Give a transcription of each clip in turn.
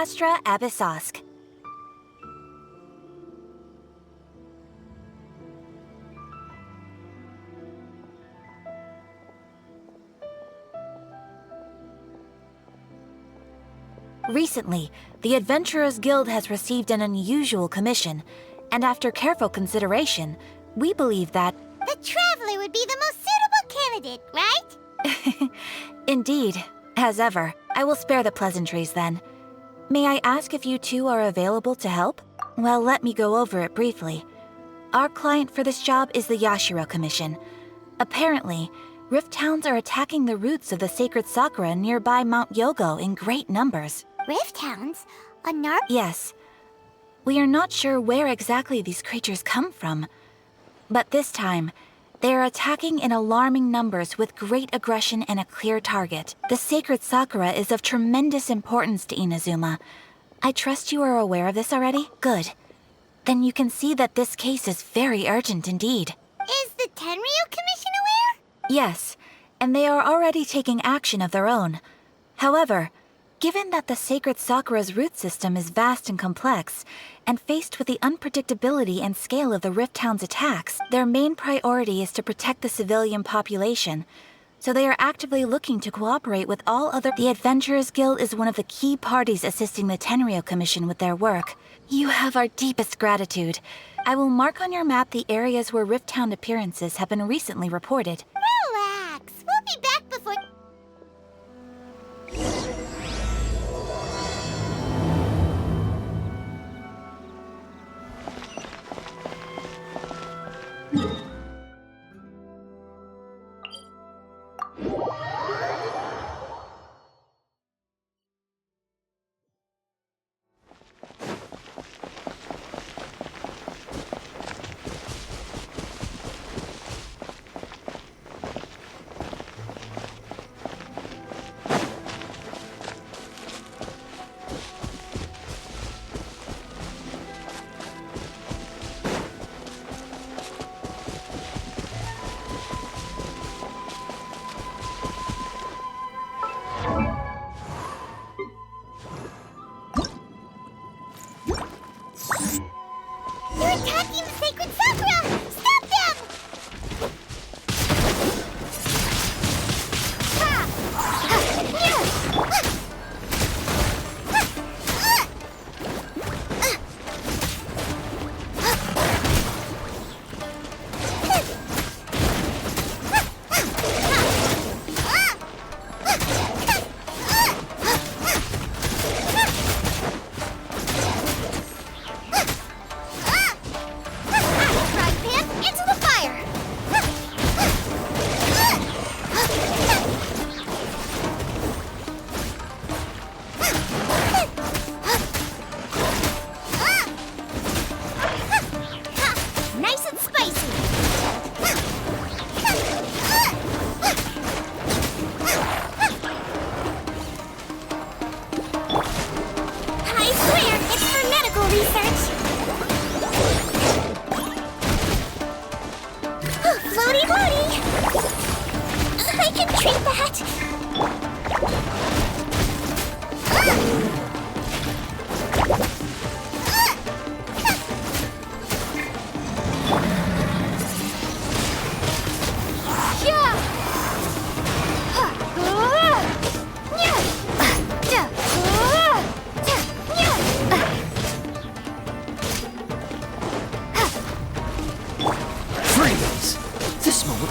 Astra Abyssosk. Recently, the Adventurers Guild has received an unusual commission, and after careful consideration, we believe that... The Traveler would be the most suitable candidate, right? Indeed. As ever, I will spare the pleasantries then. May I ask if you two are available to help? Well, let me go over it briefly. Our client for this job is the Yashiro Commission. Apparently, Rift Hounds are attacking the roots of the sacred sakura nearby Mount Yogo in great numbers. Rift Hounds? Yes. We are not sure where exactly these creatures come from. But this time, they are attacking in alarming numbers with great aggression and a clear target. The sacred sakura is of tremendous importance to Inazuma. I trust you are aware of this already? Good. Then you can see that this case is very urgent indeed. Is the Tenryu Commission aware? Yes, and they are already taking action of their own. However, given that the sacred sakura's root system is vast and complex, and faced with the unpredictability and scale of the Rift Hound's attacks, their main priority is to protect the civilian population, so they are actively looking to cooperate with all other... The Adventurers Guild is one of the key parties assisting the Tenryu Commission with their work. You have our deepest gratitude. I will mark on your map the areas where Rift Hound appearances have been recently reported. Relax. We'll be back before... They're attacking the sacred sakura! Stop them!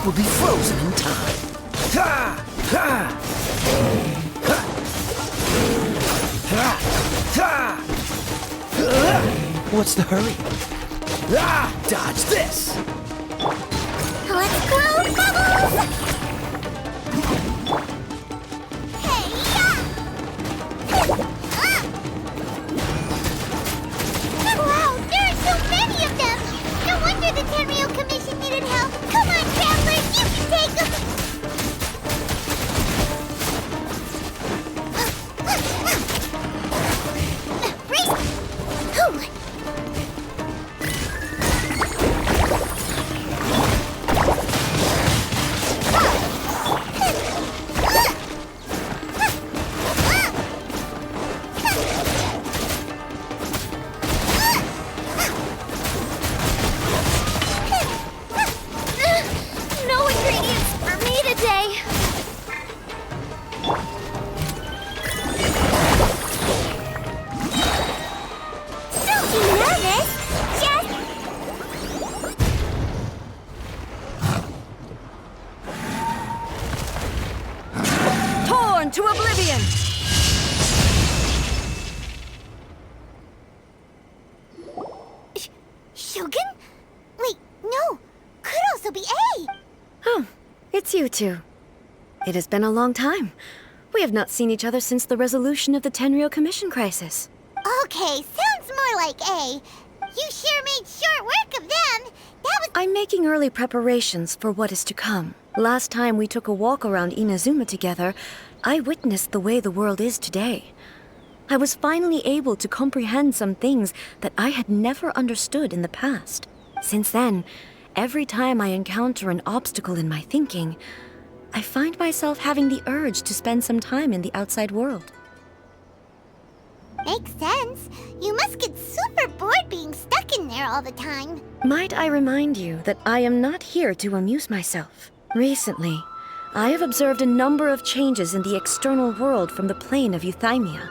will be frozen in time. Ha! Ha! Ha! Ha! Ha! What's the hurry? Ah! Dodge this! Let's grow bubbles! Wow, there are so many of them! No wonder the Tenryu Commission needed help! Come on, travelers, you can take them! Race! Wait, no! Could also be A! Oh, it's you two. It has been a long time. We have not seen each other since the resolution of the Tenryou Commission crisis. Okay, sounds more like A. You sure made short work of them. That was... I'm making early preparations for what is to come. Last time we took a walk around Inazuma together, I witnessed the way the world is today. I was finally able to comprehend some things that I had never understood in the past. Since then, every time I encounter an obstacle in my thinking, I find myself having the urge to spend some time in the outside world. Makes sense. You must get super bored being stuck in there all the time. Might I remind you that I am not here to amuse myself. Recently, I have observed a number of changes in the external world from the plane of Euthymia.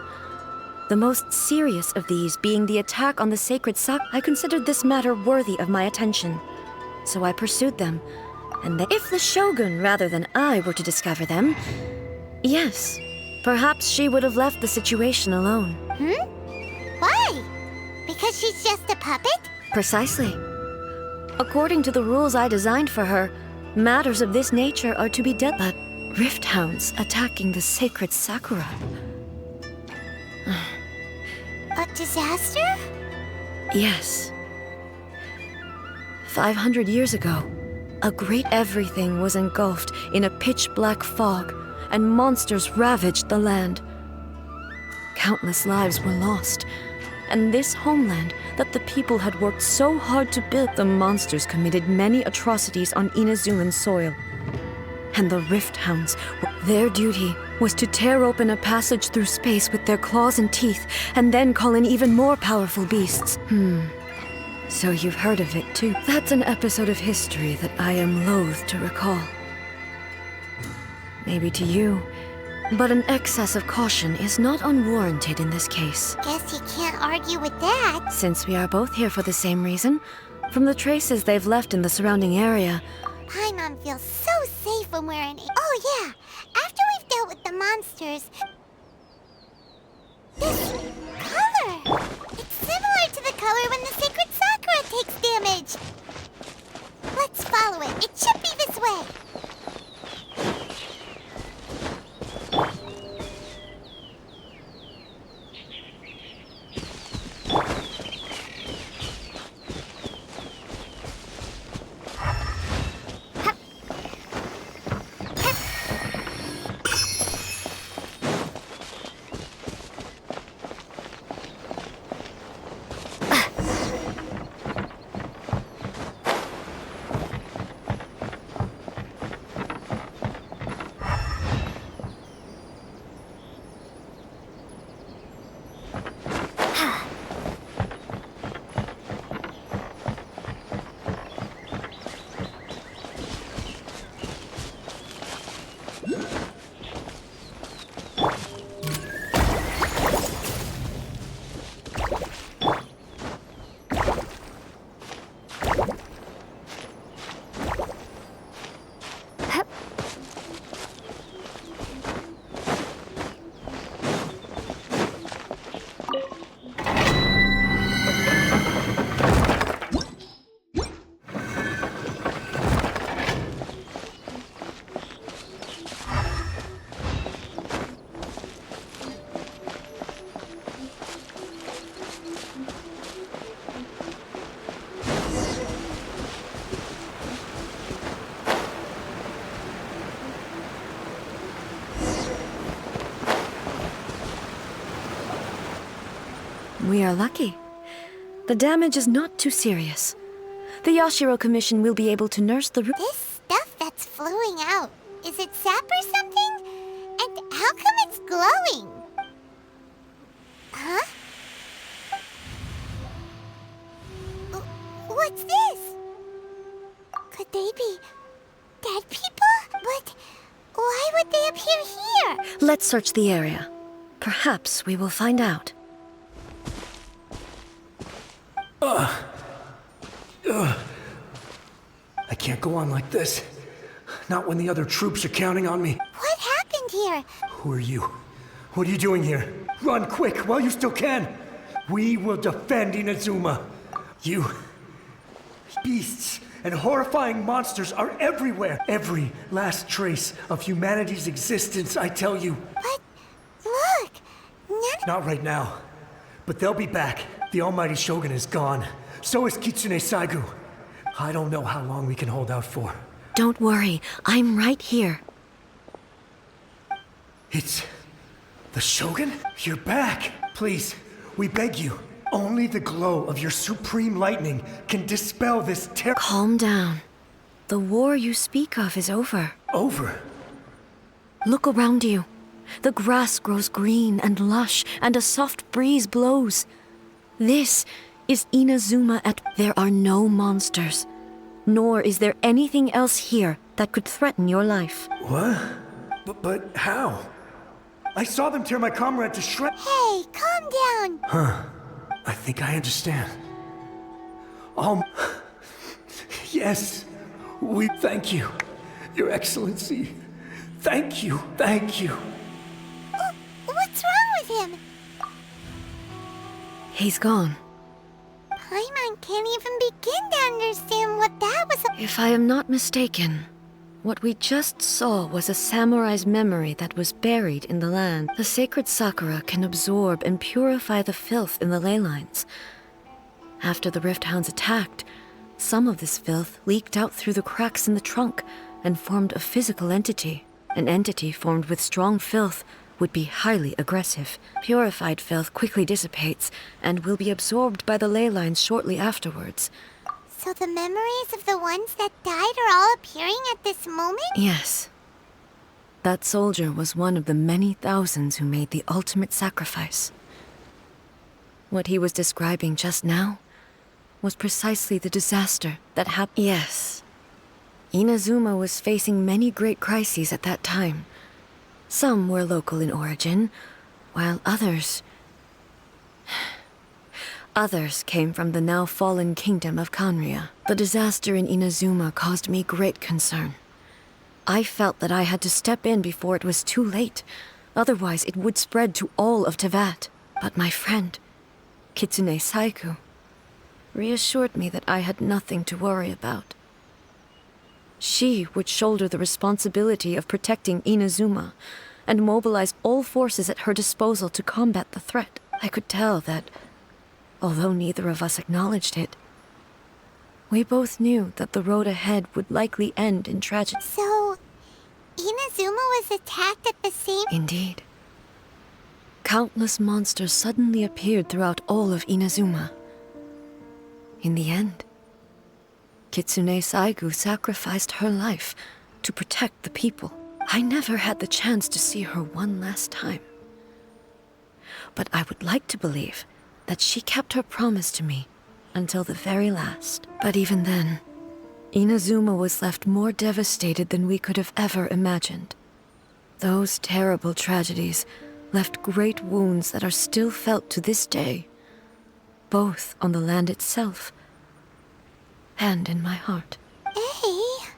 The most serious of these being the attack on the sacred Sakura. I considered this matter worthy of my attention, so I pursued them. And if the Shogun rather than I were to discover them, yes, perhaps she would have left the situation alone. Why? Because she's just a puppet? Precisely. According to the rules I designed for her, matters of this nature are to be dealt with. But rift hounds attacking the sacred Sakura. A disaster? Yes. 500 years ago, a great everything was engulfed in a pitch-black fog, and monsters ravaged the land. Countless lives were lost, and this homeland that the people had worked so hard to build, the monsters committed many atrocities on Inazuman soil. And the rift hounds, their duty was to tear open a passage through space with their claws and teeth, and then call in even more powerful beasts. So you've heard of it too. That's an episode of history that I am loath to recall. Maybe to you, but an excess of caution is not unwarranted in this case. Guess you can't argue with that. Since we are both here for the same reason, from the traces they've left in the surrounding area, Paimon feels so safe when we're in... Oh yeah, after we've dealt with the monsters... This color! It's similar to the color when the sacred Sakura takes damage! Let's follow it. It should be this way. we are lucky. The damage is not too serious. The Yashiro Commission will be able to nurse the root. This stuff that's flowing out, is it sap or something? And how come it's glowing? Huh? What's this? Could they be dead people? But why would they appear here? Let's search the area. Perhaps we will find out. I can't go on like this. Not when the other troops are counting on me. What happened here? Who are you? What are you doing here? Run quick while you still can. We will defend Inazuma. You Beasts and horrifying monsters are everywhere. Every last trace of humanity's existence, I tell you. But look, none. Not right now. But they'll be back. The almighty Shogun is gone. So is Kitsune Saigu. I don't know how long we can hold out for. Don't worry, I'm right here. It's... the Shogun? You're back. Please, we beg you. Only the glow of your supreme lightning can dispel this terror. Calm down. The war you speak of is over. Over? Look around you. The grass grows green and lush, and a soft breeze blows. This is Inazuma at... There are no monsters. Nor is there anything else here that could threaten your life. What? But how? I saw them tear my comrade to shreds. Hey, calm down. I think I understand. Yes. We thank you, Your Excellency. Thank you, thank you. What's wrong with him? He's gone. Paimon can't even begin to understand what that was. If I am not mistaken, what we just saw was a samurai's memory that was buried in the land. The sacred sakura can absorb and purify the filth in the ley lines. After the Rift Hounds attacked, some of this filth leaked out through the cracks in the trunk and formed a physical entity. An entity formed with strong filth would be highly aggressive. Purified filth quickly dissipates and will be absorbed by the ley lines shortly afterwards. So the memories of the ones that died are all appearing at this moment? Yes. That soldier was one of the many thousands who made the ultimate sacrifice. What he was describing just now was precisely the disaster that happened. Yes. Inazuma was facing many great crises at that time. Some were local in origin, while others came from the now fallen kingdom of Kanria. The disaster in Inazuma caused me great concern. I felt that I had to step in before it was too late, otherwise it would spread to all of Tevat. But my friend, Kitsune Saigu, reassured me that I had nothing to worry about. She would shoulder the responsibility of protecting Inazuma and mobilize all forces at her disposal to combat the threat. I could tell that, although neither of us acknowledged it, we both knew that the road ahead would likely end in tragedy. So, Inazuma was attacked at the same... Indeed. Countless monsters suddenly appeared throughout all of Inazuma. In the end, Kitsune Saigu sacrificed her life to protect the people. I never had the chance to see her one last time. But I would like to believe that she kept her promise to me until the very last. But even then, Inazuma was left more devastated than we could have ever imagined. Those terrible tragedies left great wounds that are still felt to this day, both on the land itself and in my heart. Hey?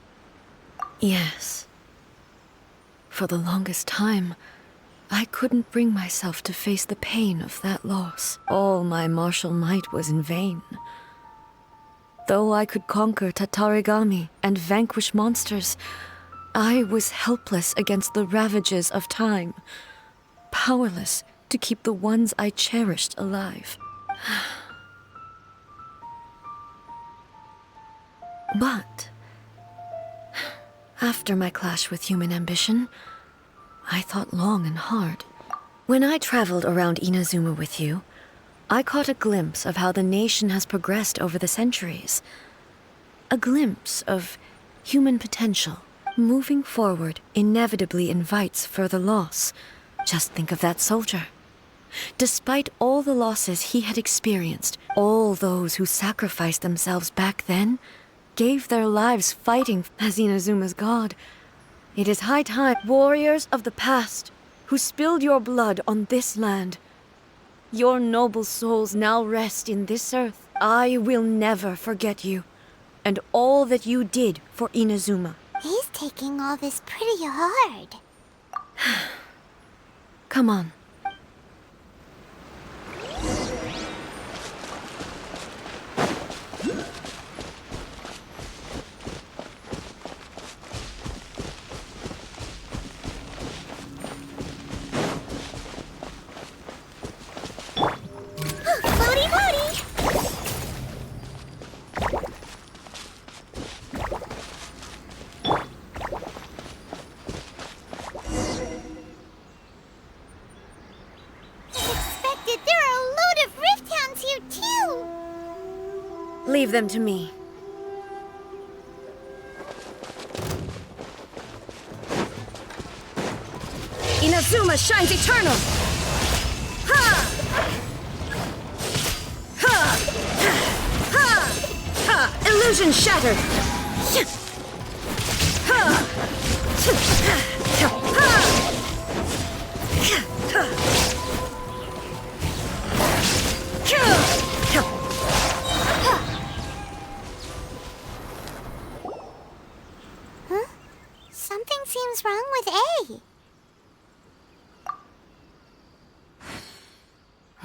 Yes. For the longest time, I couldn't bring myself to face the pain of that loss. All my martial might was in vain. Though I could conquer Tatarigami and vanquish monsters, I was helpless against the ravages of time, powerless to keep the ones I cherished alive. But after my clash with human ambition, I thought long and hard. When I traveled around Inazuma with you, I caught a glimpse of how the nation has progressed over the centuries. A glimpse of human potential. Moving forward inevitably invites further loss. Just think of that soldier. Despite all the losses he had experienced, all those who sacrificed themselves back then gave their lives fighting as Inazuma's god. It is high time, warriors of the past, who spilled your blood on this land. Your noble souls now rest in this earth. I will never forget you, and all that you did for Inazuma. He's taking all this pretty hard. Come on. Leave them to me. Inazuma shines eternal! Ha! Ha! Ha! Ha! Illusion shattered! Ha! Something seems wrong with A.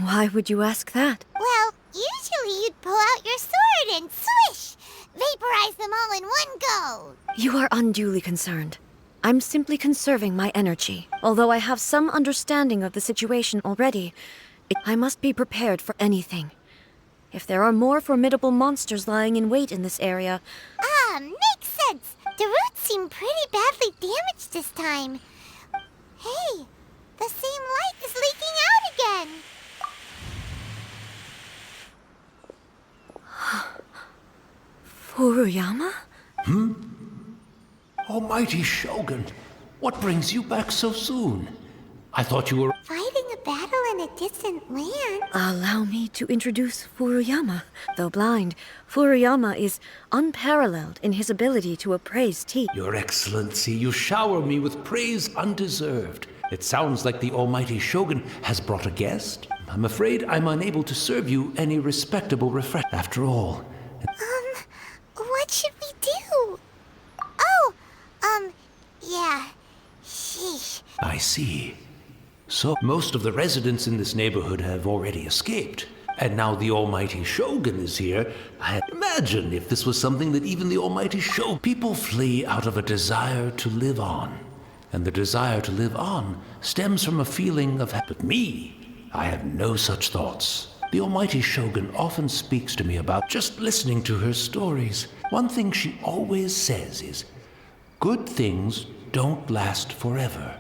Why would you ask that? Well, usually you'd pull out your sword and swish! Vaporize them all in one go! You are unduly concerned. I'm simply conserving my energy. Although I have some understanding of the situation already, I must be prepared for anything. If there are more formidable monsters lying in wait in this area... Ah, makes sense! The roots seem pretty badly damaged this time. Hey, the same light is leaking out again! Furuyama? Almighty Shogun, what brings you back so soon? I thought you were... Fighting a battle in a distant land? Allow me to introduce Furuyama. Though blind, Furuyama is unparalleled in his ability to appraise tea. Your Excellency, you shower me with praise undeserved. It sounds like the Almighty Shogun has brought a guest. I'm afraid I'm unable to serve you any respectable refresh. After all, What should we do? Oh, yeah. Sheesh. I see. So, most of the residents in this neighborhood have already escaped. And now the Almighty Shogun is here. I imagine if this was something that even the Almighty Shogun... People flee out of a desire to live on. And the desire to live on stems from a feeling of... But me, I have no such thoughts. The Almighty Shogun often speaks to me about just listening to her stories. One thing she always says is, good things don't last forever.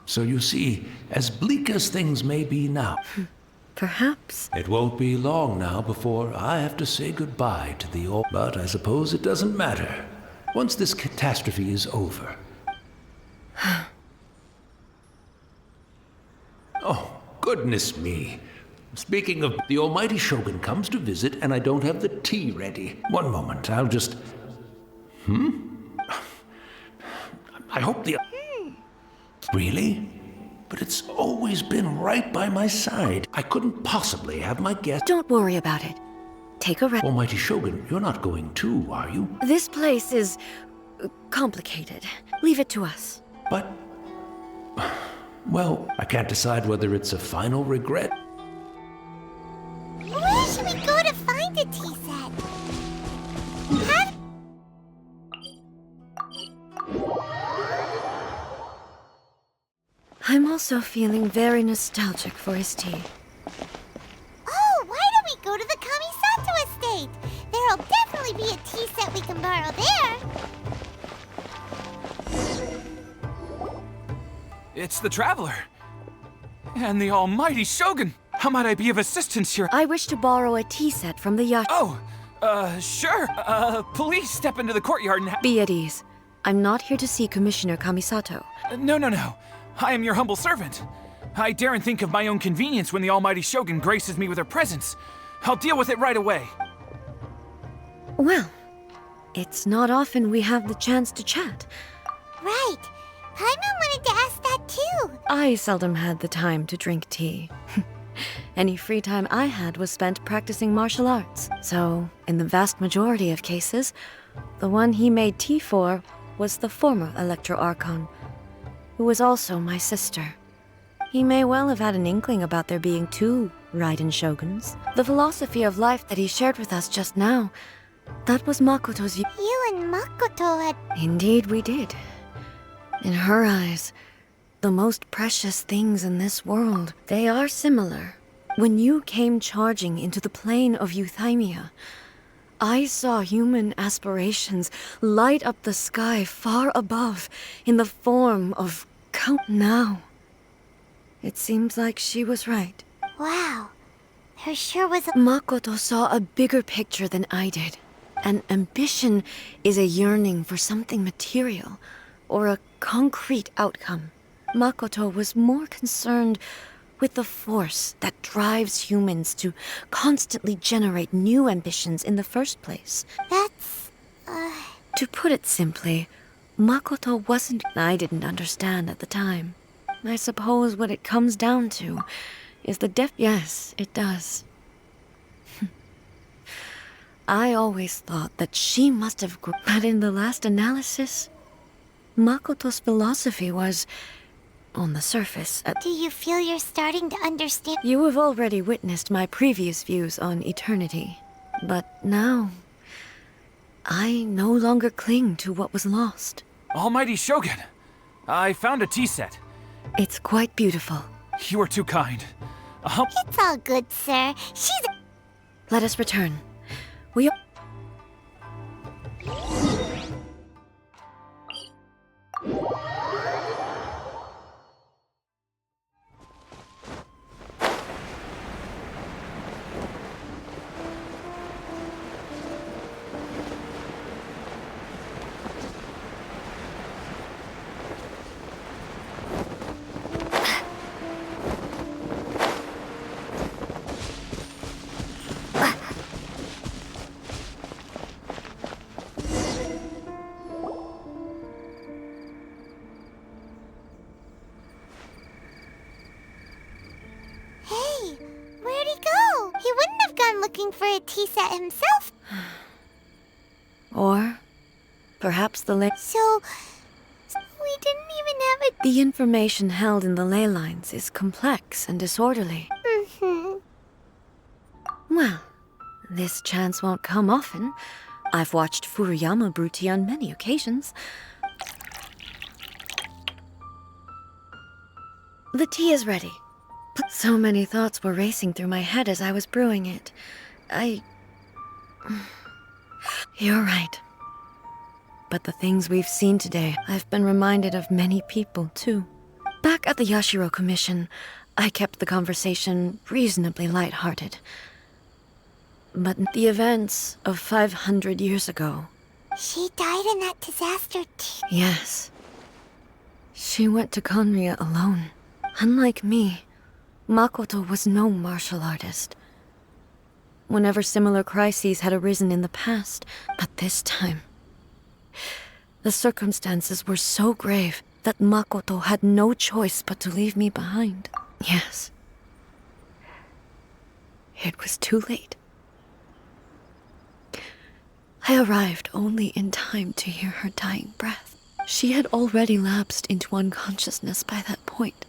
So you see, as bleak as things may be now, Perhaps. it won't be long now before I have to say goodbye to the old... But I suppose it doesn't matter. Once this catastrophe is over. Oh, goodness me. Speaking of, the Almighty Shogun comes to visit and I don't have the tea ready. One moment, I'll just... I hope the... Really? But it's always been right by my side. I couldn't possibly have my guest... Don't worry about it. Take a rest. Almighty Shogun, you're not going too, are you? This place is... complicated. Leave it to us. But... Well, I can't decide whether it's a final regret. Where should we go to find a tea set? Have... I'm also feeling very nostalgic for his tea. Oh, why don't we go to the Kamisato estate? There'll definitely be a tea set we can borrow there. It's the Traveler. And the Almighty Shogun. How might I be of assistance here? I wish to borrow a tea set from the yacht. Oh, sure. Please step into the courtyard and Be at ease. I'm not here to see Commissioner Kamisato. No. I am your humble servant. I daren't think of my own convenience when the Almighty Shogun graces me with her presence. I'll deal with it right away. Well, it's not often we have the chance to chat. Right. Paimon wanted to ask that too. I seldom had the time to drink tea. Any free time I had was spent practicing martial arts. So, in the vast majority of cases, the one he made tea for was the former Electro Archon, who was also my sister. He may well have had an inkling about there being two Raiden Shoguns. The philosophy of life that he shared with us just now, that was Makoto's view. You and Makoto had... Indeed we did. In her eyes, the most precious things in this world, they are similar. When you came charging into the plane of Euthymia, I saw human aspirations light up the sky far above in the form of Count Now. It seems like she was right. Wow. There sure was a... Makoto saw a bigger picture than I did. An ambition is a yearning for something material, or a concrete outcome. Makoto was more concerned with the force that drives humans to constantly generate new ambitions in the first place. That's... To put it simply, Makoto wasn't... I didn't understand at the time. I suppose what it comes down to is the Yes, it does. I always thought that she must have grown. But in the last analysis, Makoto's philosophy was, on the surface, Do you feel you're starting to understand? You have already witnessed my previous views on eternity. But now, I no longer cling to what was lost. Almighty Shogun, I found a tea set. It's quite beautiful. You are too kind. It's all good, sir. She's... Let us return. We... Hey, where'd he go? He wouldn't have gone looking for a tea set himself. Or perhaps the So we didn't even have a... The information held in the ley lines is complex and disorderly. Well, this chance won't come often. I've watched Furuyama brew tea on many occasions. The tea is ready. So many thoughts were racing through my head as I was brewing it. You're right. But the things we've seen today, I've been reminded of many people, too. Back at the Yashiro Commission, I kept the conversation reasonably lighthearted. But the events of 500 years ago... She died in that disaster too. Yes. She went to Conria alone. Unlike me, Makoto was no martial artist. Whenever similar crises had arisen in the past, but this time... The circumstances were so grave that Makoto had no choice but to leave me behind. Yes. It was too late. I arrived only in time to hear her dying breath. She had already lapsed into unconsciousness by that point,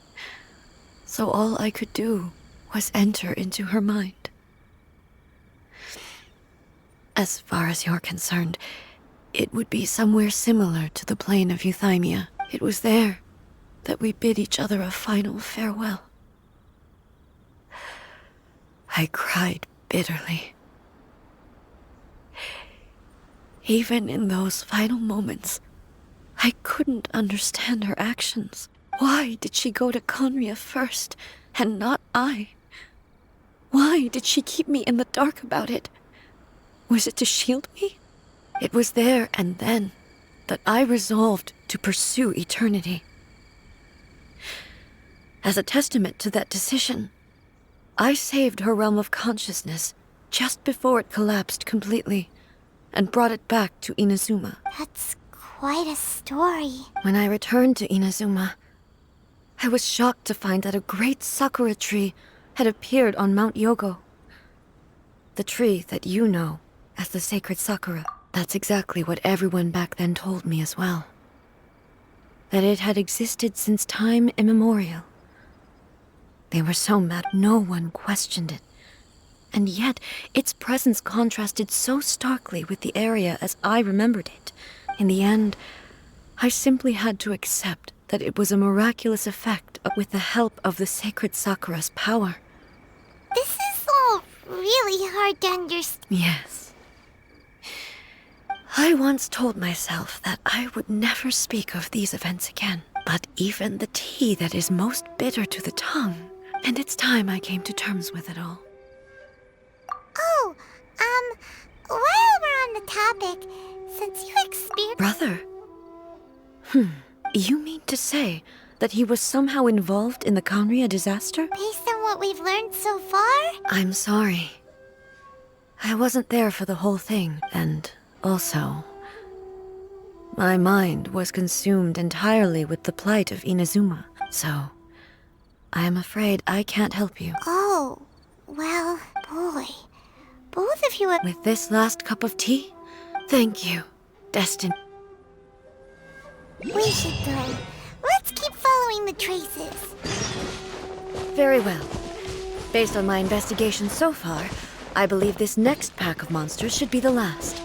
so all I could do was enter into her mind. As far as you're concerned, it would be somewhere similar to the plane of Euthymia. It was there that we bid each other a final farewell. I cried bitterly. Even in those final moments, I couldn't understand her actions. Why did she go to Conria first, and not I? Why did she keep me in the dark about it? Was it to shield me? It was there and then that I resolved to pursue eternity. As a testament to that decision, I saved her realm of consciousness just before it collapsed completely and brought it back to Inazuma. That's quite a story. When I returned to Inazuma, I was shocked to find that a great sakura tree had appeared on Mount Yogo. The tree that you know as the sacred sakura. That's exactly what everyone back then told me as well. That it had existed since time immemorial. They were so mad, no one questioned it. And yet, its presence contrasted so starkly with the area as I remembered it. In the end, I simply had to accept that it was a miraculous effect with the help of the sacred sakura's power. This is all really hard to understand. Yes. I once told myself that I would never speak of these events again. But even the tea that is most bitter to the tongue, and it's time I came to terms with it all. Oh, while we're on the topic, since you experienced... Brother? You mean to say that he was somehow involved in the Conria disaster? Based on what we've learned so far? I'm sorry. I wasn't there for the whole thing, and also, my mind was consumed entirely with the plight of Inazuma, so I am afraid I can't help you. Oh, well, boy. Both of you have... With this last cup of tea? Thank you, Destin. We should go. Let's keep following the traces. Very well. Based on my investigation so far, I believe this next pack of monsters should be the last.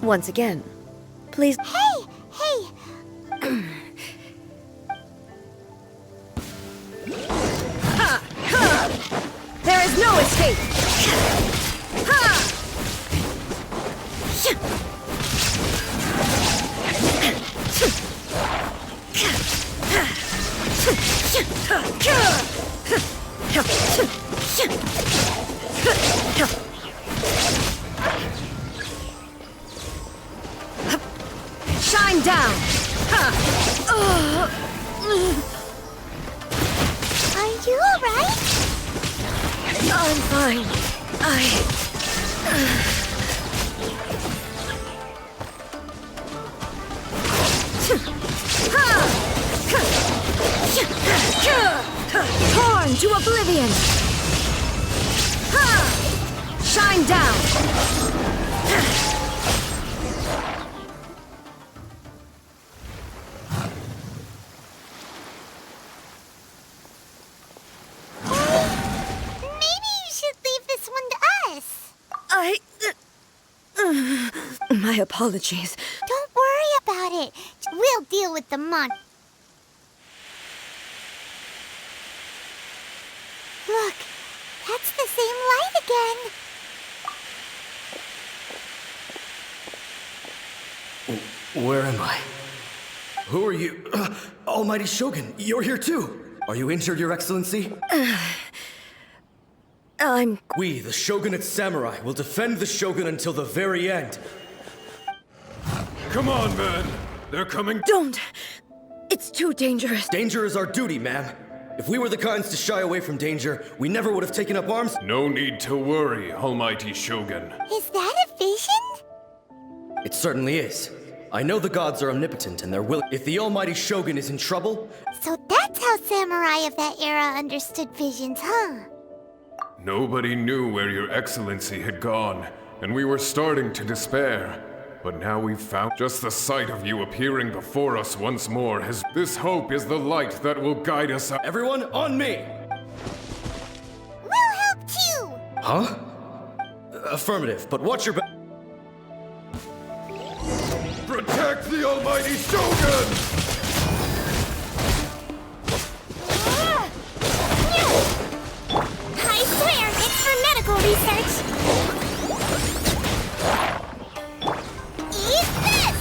Once again, please... Hey! There is no escape! Shine down! Are you alright? I'm fine. Torn to oblivion! Shine down! Maybe you should leave this one to us. My apologies. Don't worry about it. We'll deal with the monster. Look, that's the same light again. Where am I? Who are you? Almighty Shogun, you're here too! Are you injured, Your Excellency? We, the Shogunate Samurai, will defend the Shogun until the very end. Come on, man. They're coming. Don't! It's too dangerous. Danger is our duty, ma'am. If we were the kinds to shy away from danger, we never would have taken up arms. No need to worry, Almighty Shogun. Is that a vision? It certainly is. I know the gods are omnipotent and they're willing. If the Almighty Shogun is in trouble, So that's how samurai of that era understood visions, huh? Nobody knew where Your Excellency had gone, and we were starting to despair. But now we've found just the sight of you appearing before us once more has. This hope is the light that will guide us out. everyone on me! We'll help too! Huh? Affirmative, but watch your back. Protect the Almighty Shogun! I swear, it's for medical research. Eat this!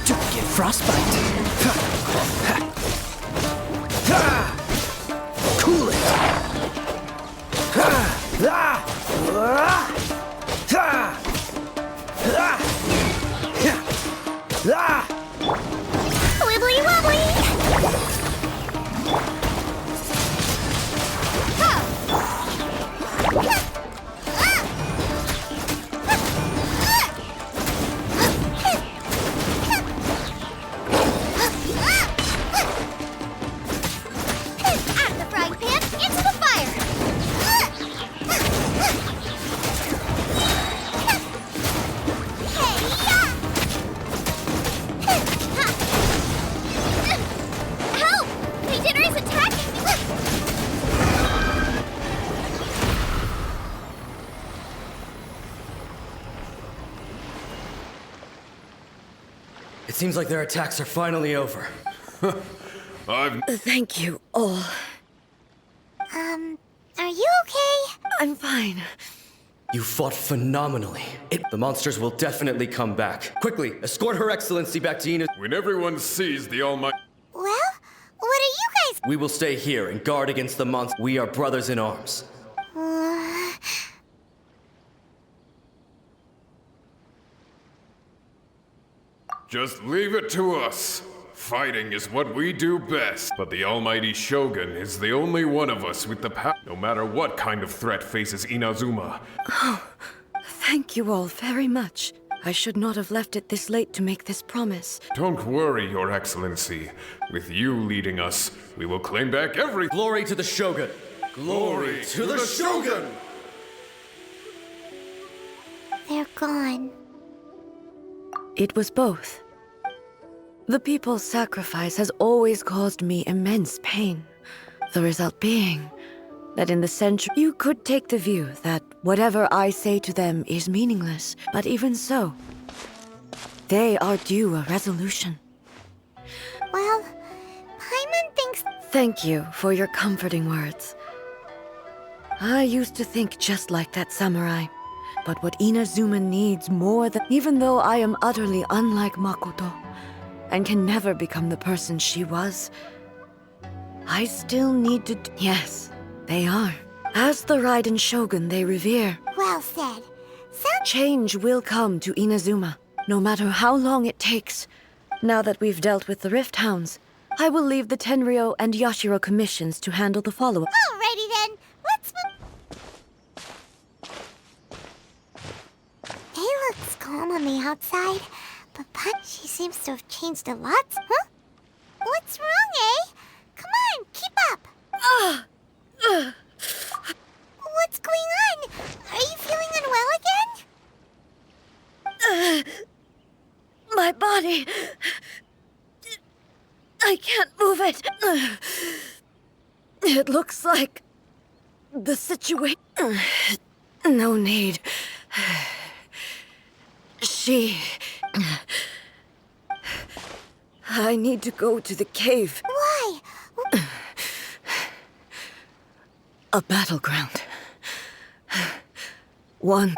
Don't get frostbite. Cool it. Wibbly wobbly! Out of the frying pan, into the fire! Help! My dinner is attacking me! It seems like their attacks are finally over. Thank you all. Are you okay? I'm fine. You fought phenomenally. The monsters will definitely come back. Quickly, escort Her Excellency back to Ina. When everyone sees the Almighty. Well, what are you guys? We will stay here and guard against the monsters. We are brothers in arms. Just leave it to us. Fighting is what we do best. But the Almighty Shogun is the only one of us with the power. No matter what kind of threat faces Inazuma. Thank you all very much. I should not have left it this late to make this promise. Don't worry, Your Excellency. With you leading us, we will claim back every. Glory to the Shogun! Glory to the Shogun! They're gone. It was both. The people's sacrifice has always caused me immense pain. The result being that in the century, you could take the view that whatever I say to them is meaningless, but even so, they are due a resolution. Well, Paimon thinks Thank you for your comforting words. I used to think just like that samurai, but what Inazuma needs more than... Even though I am utterly unlike Makoto, and can never become the person she was, I still need to... Yes, they are. As the Raiden Shogun they revere, well said. change will come to Inazuma, no matter how long it takes. Now that we've dealt with the Rift Hounds, I will leave the Tenryo and Yashiro commissions to handle the follow-up. Alrighty then, let's He looks calm on the outside, but Punchy seems to have changed a lot. Huh? What's wrong, eh? Come on, keep up! What's going on? Are you feeling unwell again? My body... I can't move it. It looks like... the situation... No need. I need to go to the cave. Why? A battleground. One.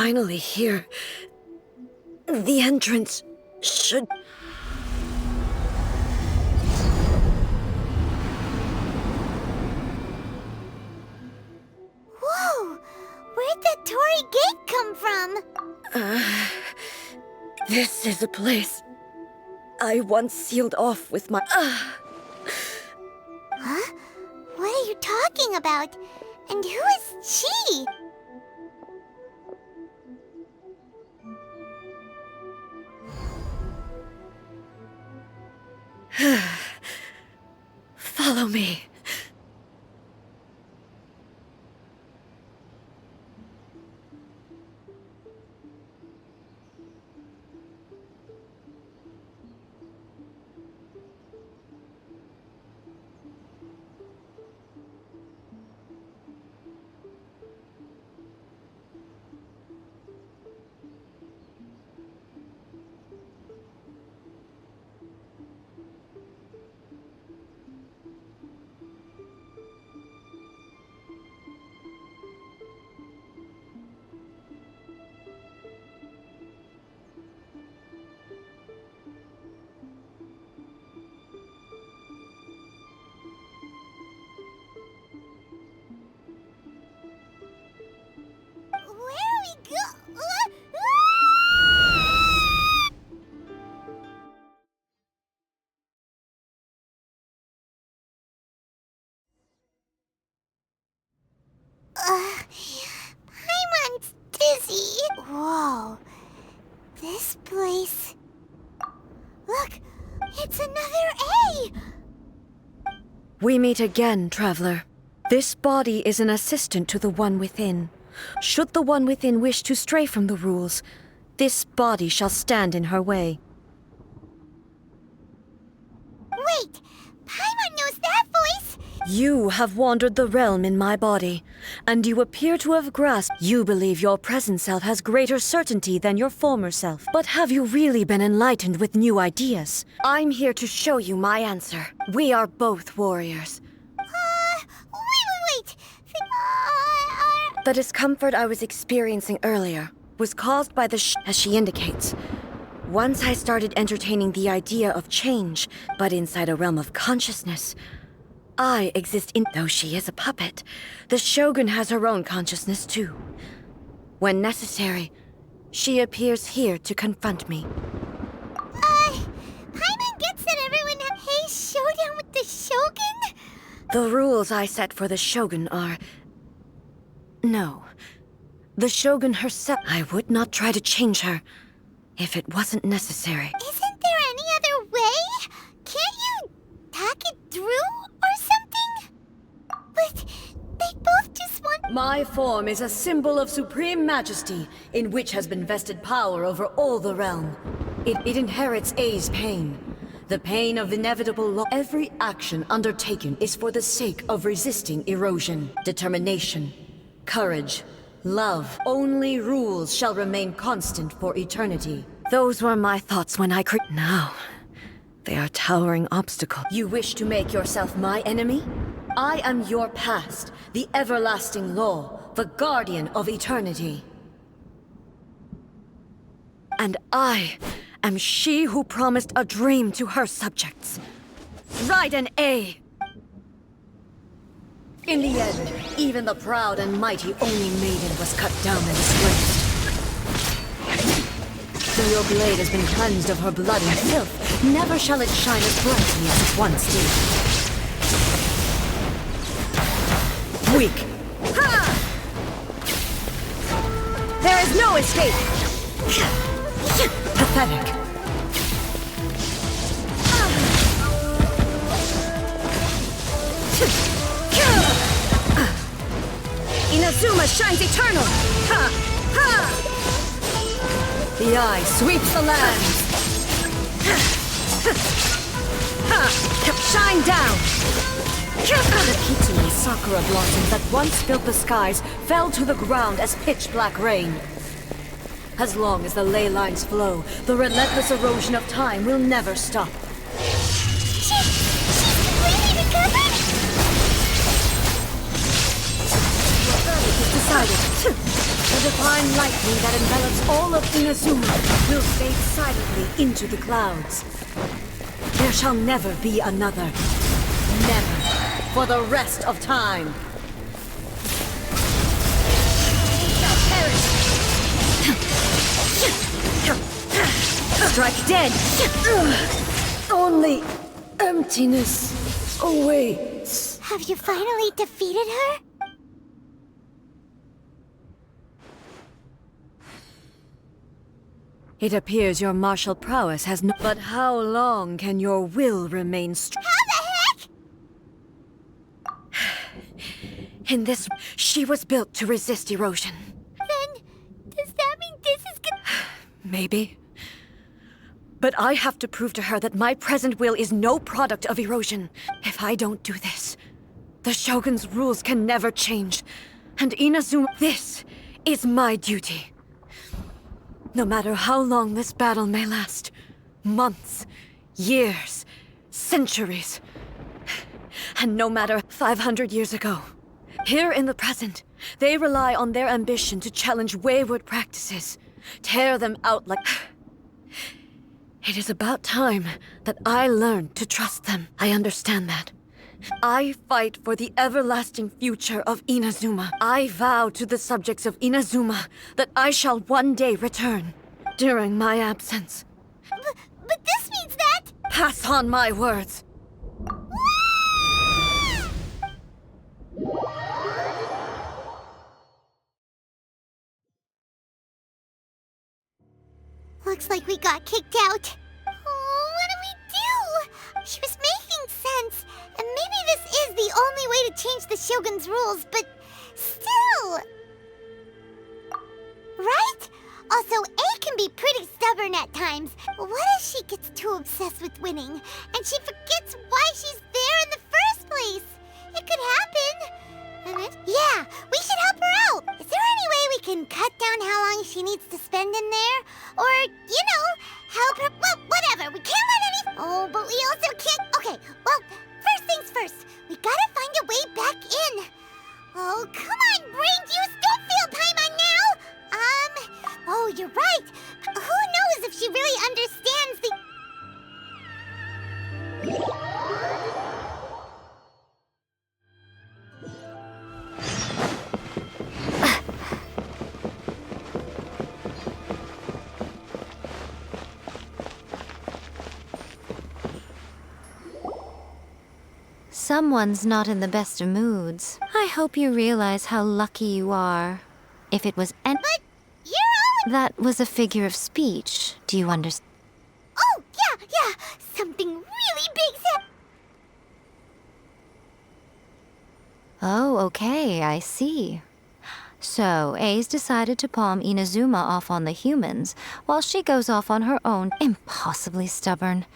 finally here. The entrance should... Whoa! Where'd the Torii Gate come from? This is a place I once sealed off with my... Huh? What are you talking about? And who is she? Follow me. Where are we go? Paimon's dizzy. Whoa. This place... Look! It's another A! We meet again, traveler. This body is an assistant to the one within. Should the one within wish to stray from the rules, this body shall stand in her way. Wait! Paimon knows that voice! You have wandered the realm in my body, and you appear to have grasped. You believe your present self has greater certainty than your former self. But have you really been enlightened with new ideas? I'm here to show you my answer. We are both warriors. Wait! The discomfort I was experiencing earlier was caused by the as she indicates. Once I started entertaining the idea of change, but inside a realm of consciousness. I exist in... Though she is a puppet, the Shogun has her own consciousness too. When necessary, she appears here to confront me. Paimon gets that everyone has showdown with the Shogun? The rules I set for the Shogun are... No. The Shogun herself... I would not try to change her if it wasn't necessary. Isn't there any other way? Can't you talk it through or something? But they both just want... My form is a symbol of supreme majesty, in which has been vested power over all the realm. It inherits A's pain. The pain of inevitable loss. Every action undertaken is for the sake of resisting erosion. Determination, courage, love. Only rules shall remain constant for eternity. Those were my thoughts when I Now, they are towering obstacles. You wish to make yourself my enemy? I am your past, the everlasting law, the guardian of eternity. And I am she who promised a dream to her subjects. Raiden A. In the end, even the proud and mighty Oni Maiden was cut down and disgraced. Though your blade has been cleansed of her blood and filth, never shall it shine as brightly as it once did. Weak. Ha! There is no escape! Pathetic. Inazuma shines eternal! Ha! Ha! The eye sweeps the land! Ha! Shine down! The Kitsune sakura blossoms that once filled the skies fell to the ground as pitch-black rain. As long as the ley lines flow, the relentless erosion of time will never stop. She's completely recovered? Your verdict is decided. The divine lightning that envelops all of Inazuma will fade silently into the clouds. There shall never be another. Never. For the rest of time. Strike dead! Only emptiness awaits. Have you finally defeated her? It appears your martial prowess has no— But how long can your will remain strong? How the heck? In this, she was built to resist erosion. Then, does that mean this is gonna— Maybe. But I have to prove to her that my present will is no product of erosion. If I don't do this, the Shogun's rules can never change. And Inazuma, this is my duty. No matter how long this battle may last, months, years, centuries, and no matter 500 years ago, here in the present, they rely on their ambition to challenge wayward practices, tear them out like... It is about time that I learned to trust them. I understand that. I fight for the everlasting future of Inazuma. I vow to the subjects of Inazuma that I shall one day return during my absence. But this means that... Pass on my words. Looks like we got kicked out. Oh, what do we do? She was making sense, and maybe this is the only way to change the Shogun's rules, but still... Right? Also, A can be pretty stubborn at times. What if she gets too obsessed with winning, and she forgets why she's there in the first place? It could happen. Yeah, we should help her out. Is there any way we can cut down how long she needs to spend in there? Or, help her... Well, whatever. We can't let any... Oh, but we also can't... Okay, well, first things first. We gotta find a way back in. Oh, come on, brain juice. Don't feel time on now. Oh, you're right. Who knows if she really understands the... Someone's not in the best of moods. I hope you realize how lucky you are. If it was But you're only... That was a figure of speech. Do you understand? Oh, yeah. Something really big's happened. Oh, okay, I see. So, A's decided to palm Inazuma off on the humans, while she goes off on her own. Impossibly stubborn.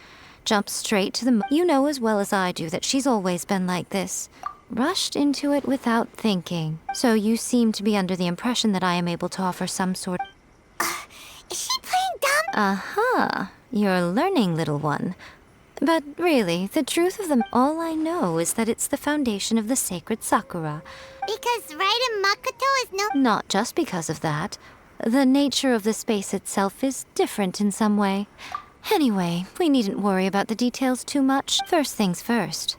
Jump straight to the You know as well as I do that she's always been like this. Rushed into it without thinking. So you seem to be under the impression that I am able to offer some sort... Is she playing dumb? Uh-huh. You're learning, little one. But really, the truth of them, all I know is that it's the foundation of the sacred Sakura. Because Raiden Makoto is no... Not just because of that. The nature of the space itself is different in some way. Anyway, we needn't worry about the details too much. First things first.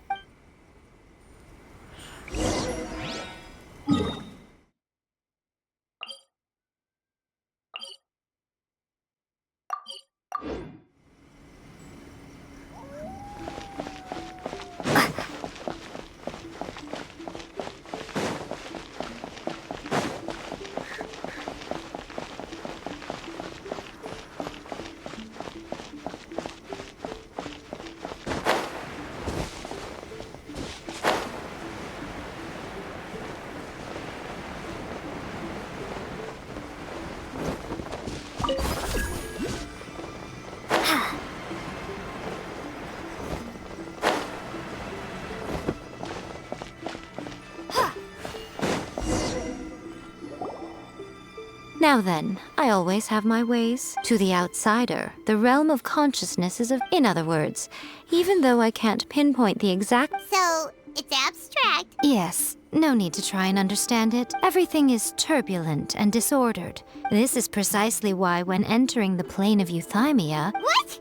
Now then, I always have my ways. To the outsider, the realm of consciousness is In other words, even though I can't pinpoint the exact... So, it's abstract. Yes, No need to try and understand it. Everything is turbulent and disordered. This is precisely why when entering the plane of Euthymia... What?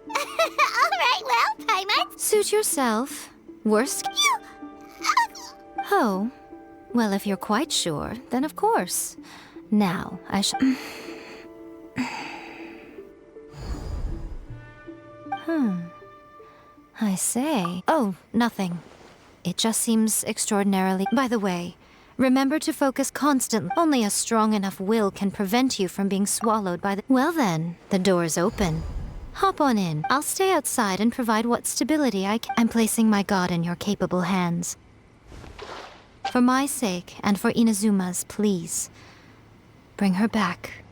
Alright, well, Paimon. Suit yourself. Worst... You... Oh. Well, if you're quite sure, then of course. Now, I shall... I say... Oh, nothing. It just seems extraordinarily... By the way, remember to focus constantly. Only a strong enough will can prevent you from being swallowed by the... Well then, the door's open. Hop on in. I'll stay outside and provide what stability I can. I'm placing my god in your capable hands. For my sake, and for Inazuma's, please. Bring her back.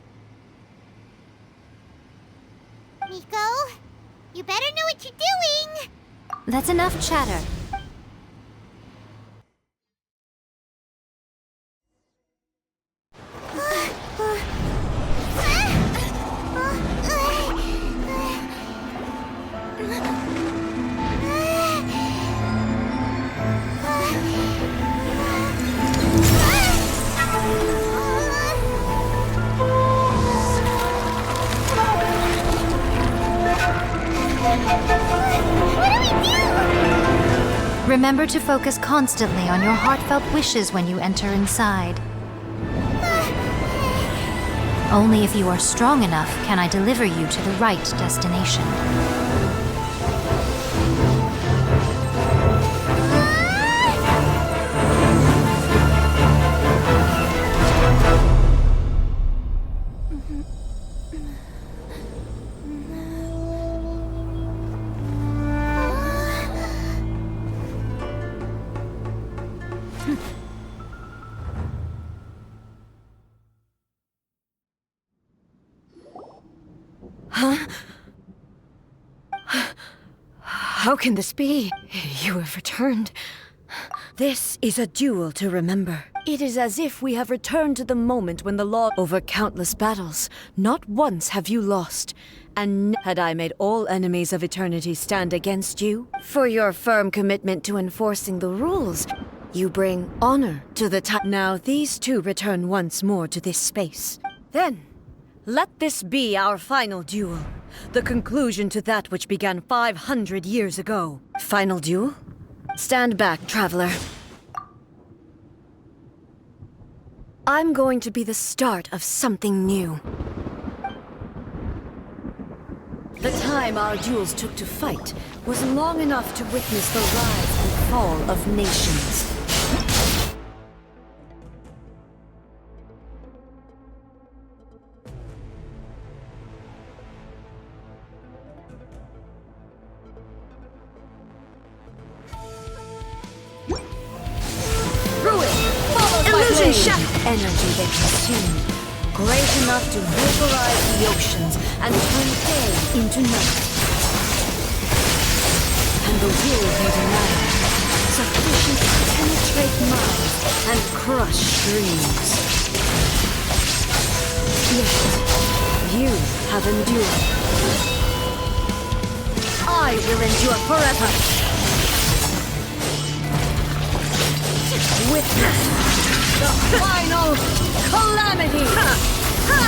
Miko, you better know what you're doing! That's enough chatter. Remember to focus constantly on your heartfelt wishes when you enter inside. Only if you are strong enough can I deliver you to the right destination. How can this be? You have returned. This is a duel to remember. It is as if we have returned to the moment when the law over countless battles. Not once have you lost. And had I made all enemies of eternity stand against you, for your firm commitment to enforcing the rules, you bring honor to the time. Now these two return once more to this space. Then, let this be our final duel. The conclusion to that which began 500 years ago. Final duel? Stand back, traveler. I'm going to be the start of something new. The time our duels took to fight was long enough to witness the rise and fall of nations. Illusion shaft! Energy they consume, great enough to vaporize the oceans and turn day into night. And the will they deny, sufficient to penetrate minds and crush dreams. Yet, you have endured. I will endure forever. Witness the final calamity! Ha! Ha!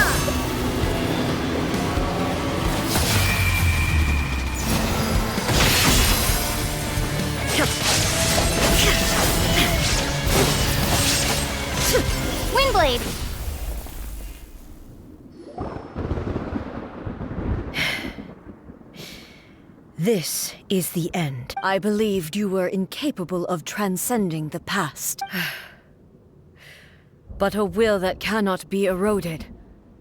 Windblade! This is the end. I believed you were incapable of transcending the past. But a will that cannot be eroded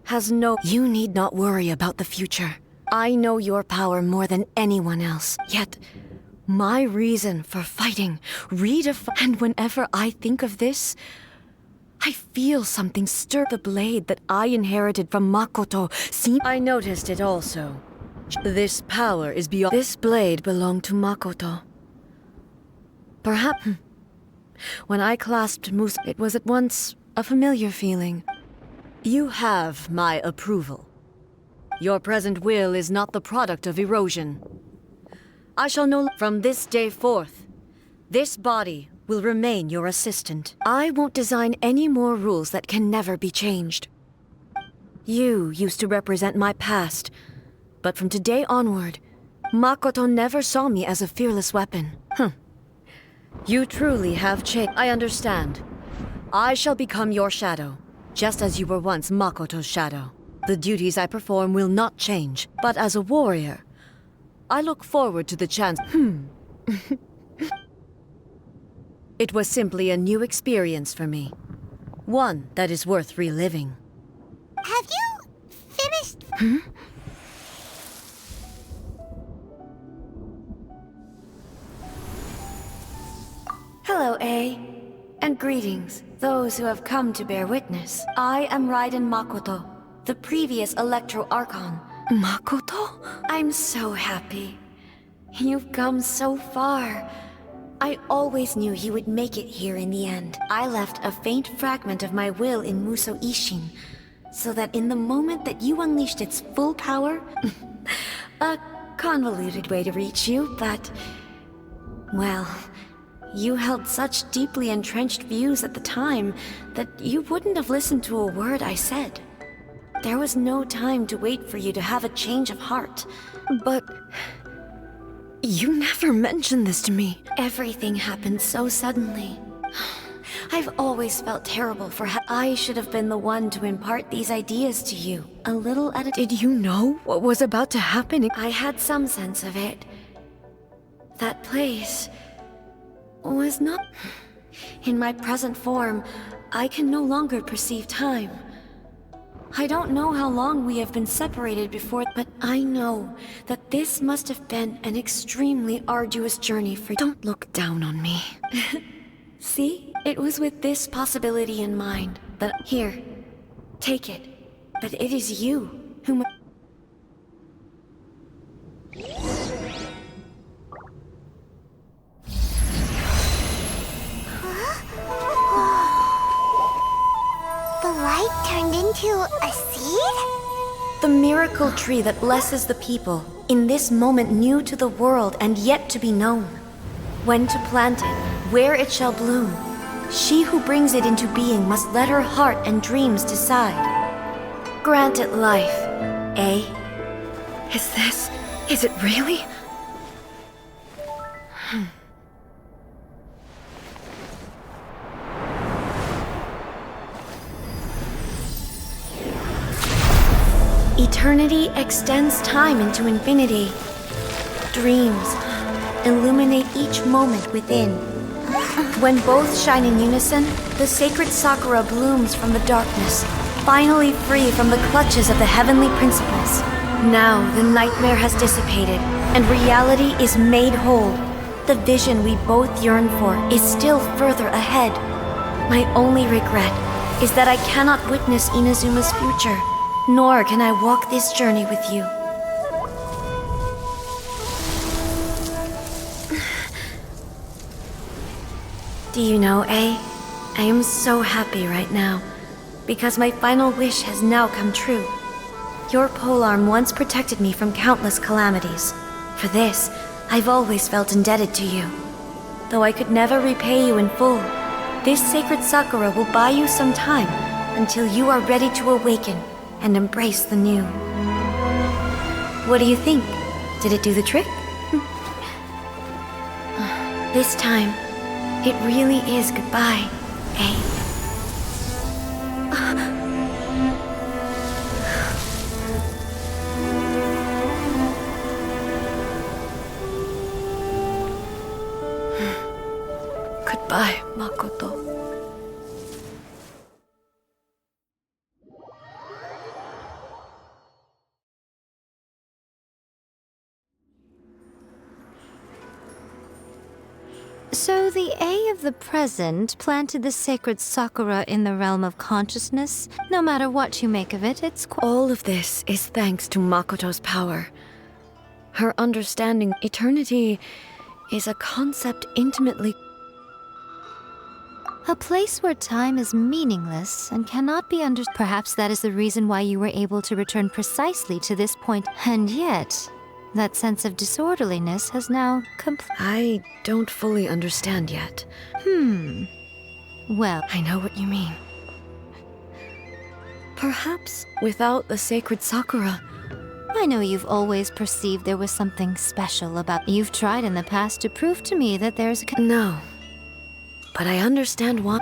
has no... You need not worry about the future. I know your power more than anyone else. Yet, my reason for fighting and whenever I think of this, I feel something stir the blade that I inherited from Makoto. I noticed it also. This power is beyond... This blade belonged to Makoto. Perhaps... When I clasped Musa, it was at once a familiar feeling. You have my approval. Your present will is not the product of erosion. I shall know from this day forth, this body will remain your assistant. I won't design any more rules that can never be changed. You used to represent my past, but from today onward, Makoto never saw me as a fearless weapon. You truly have changed. I understand. I shall become your shadow, just as you were once Makoto's shadow. The duties I perform will not change, but as a warrior, I look forward to the chance. It was simply a new experience for me. One that is worth reliving. Have you finished? Hello, A. And greetings, those who have come to bear witness. I am Raiden Makoto, the previous Electro Archon. Makoto? I'm so happy. You've come so far. I always knew you would make it here in the end. I left a faint fragment of my will in Muso Ishin, so that in the moment that you unleashed its full power... a convoluted way to reach you, but... well... you held such deeply entrenched views at the time that you wouldn't have listened to a word I said. There was no time to wait for you to have a change of heart. But... you never mentioned this to me. Everything happened so suddenly. I've always felt terrible for how I should have been the one to impart these ideas to you. A little at a... Did you know what was about to happen? I had some sense of it. That place... was not... in my present form, I can no longer perceive time. I don't know how long we have been separated before, but I know that this must have been an extremely arduous journey for you. Don't look down on me. See? It was with this possibility in mind that... Here, take it. But it is you who... The light turned into a seed? The miracle tree that blesses the people, in this moment new to the world and yet to be known. When to plant it, where it shall bloom. She who brings it into being must let her heart and dreams decide. Grant it life, eh? Is it really? Eternity extends time into infinity. Dreams illuminate each moment within. When both shine in unison, the sacred Sakura blooms from the darkness, finally free from the clutches of the heavenly principles. Now the nightmare has dissipated, and reality is made whole. The vision we both yearn for is still further ahead. My only regret is that I cannot witness Inazuma's future. Nor can I walk this journey with you. Do you know, A? I am so happy right now, because my final wish has now come true. Your polearm once protected me from countless calamities. For this, I've always felt indebted to you. Though I could never repay you in full, this sacred Sakura will buy you some time until you are ready to awaken and embrace the new. What do you think? Did it do the trick? This time, it really is goodbye, eh? Goodbye, Makoto. So the A of the present planted the sacred Sakura in the realm of consciousness. No matter what you make of it, it's all of this is thanks to Makoto's power. Her understanding eternity is a concept intimately... a place where time is meaningless and cannot be Perhaps that is the reason why you were able to return precisely to this point. And yet, That sense of disorderliness has now I don't fully understand yet. Well, I know what you mean. Perhaps without the sacred Sakura. I know you've always perceived there was something special about. You've tried in the past to prove to me that there's No. But I understand why.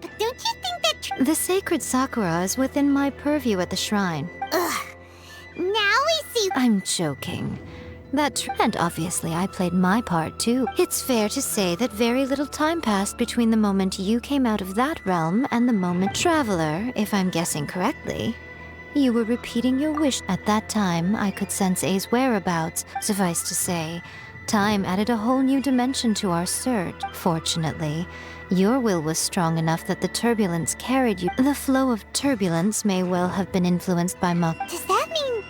But don't you think that the sacred Sakura is within my purview at the shrine. Ugh. Now we see. I'm joking. And obviously I played my part too. It's fair to say that very little time passed between the moment you came out of that realm and the moment Traveler, if I'm guessing correctly. You were repeating your wish. At that time, I could sense A's whereabouts. Suffice to say, time added a whole new dimension to our search. Fortunately, your will was strong enough that the turbulence carried you. The flow of turbulence may well have been influenced by Does that mean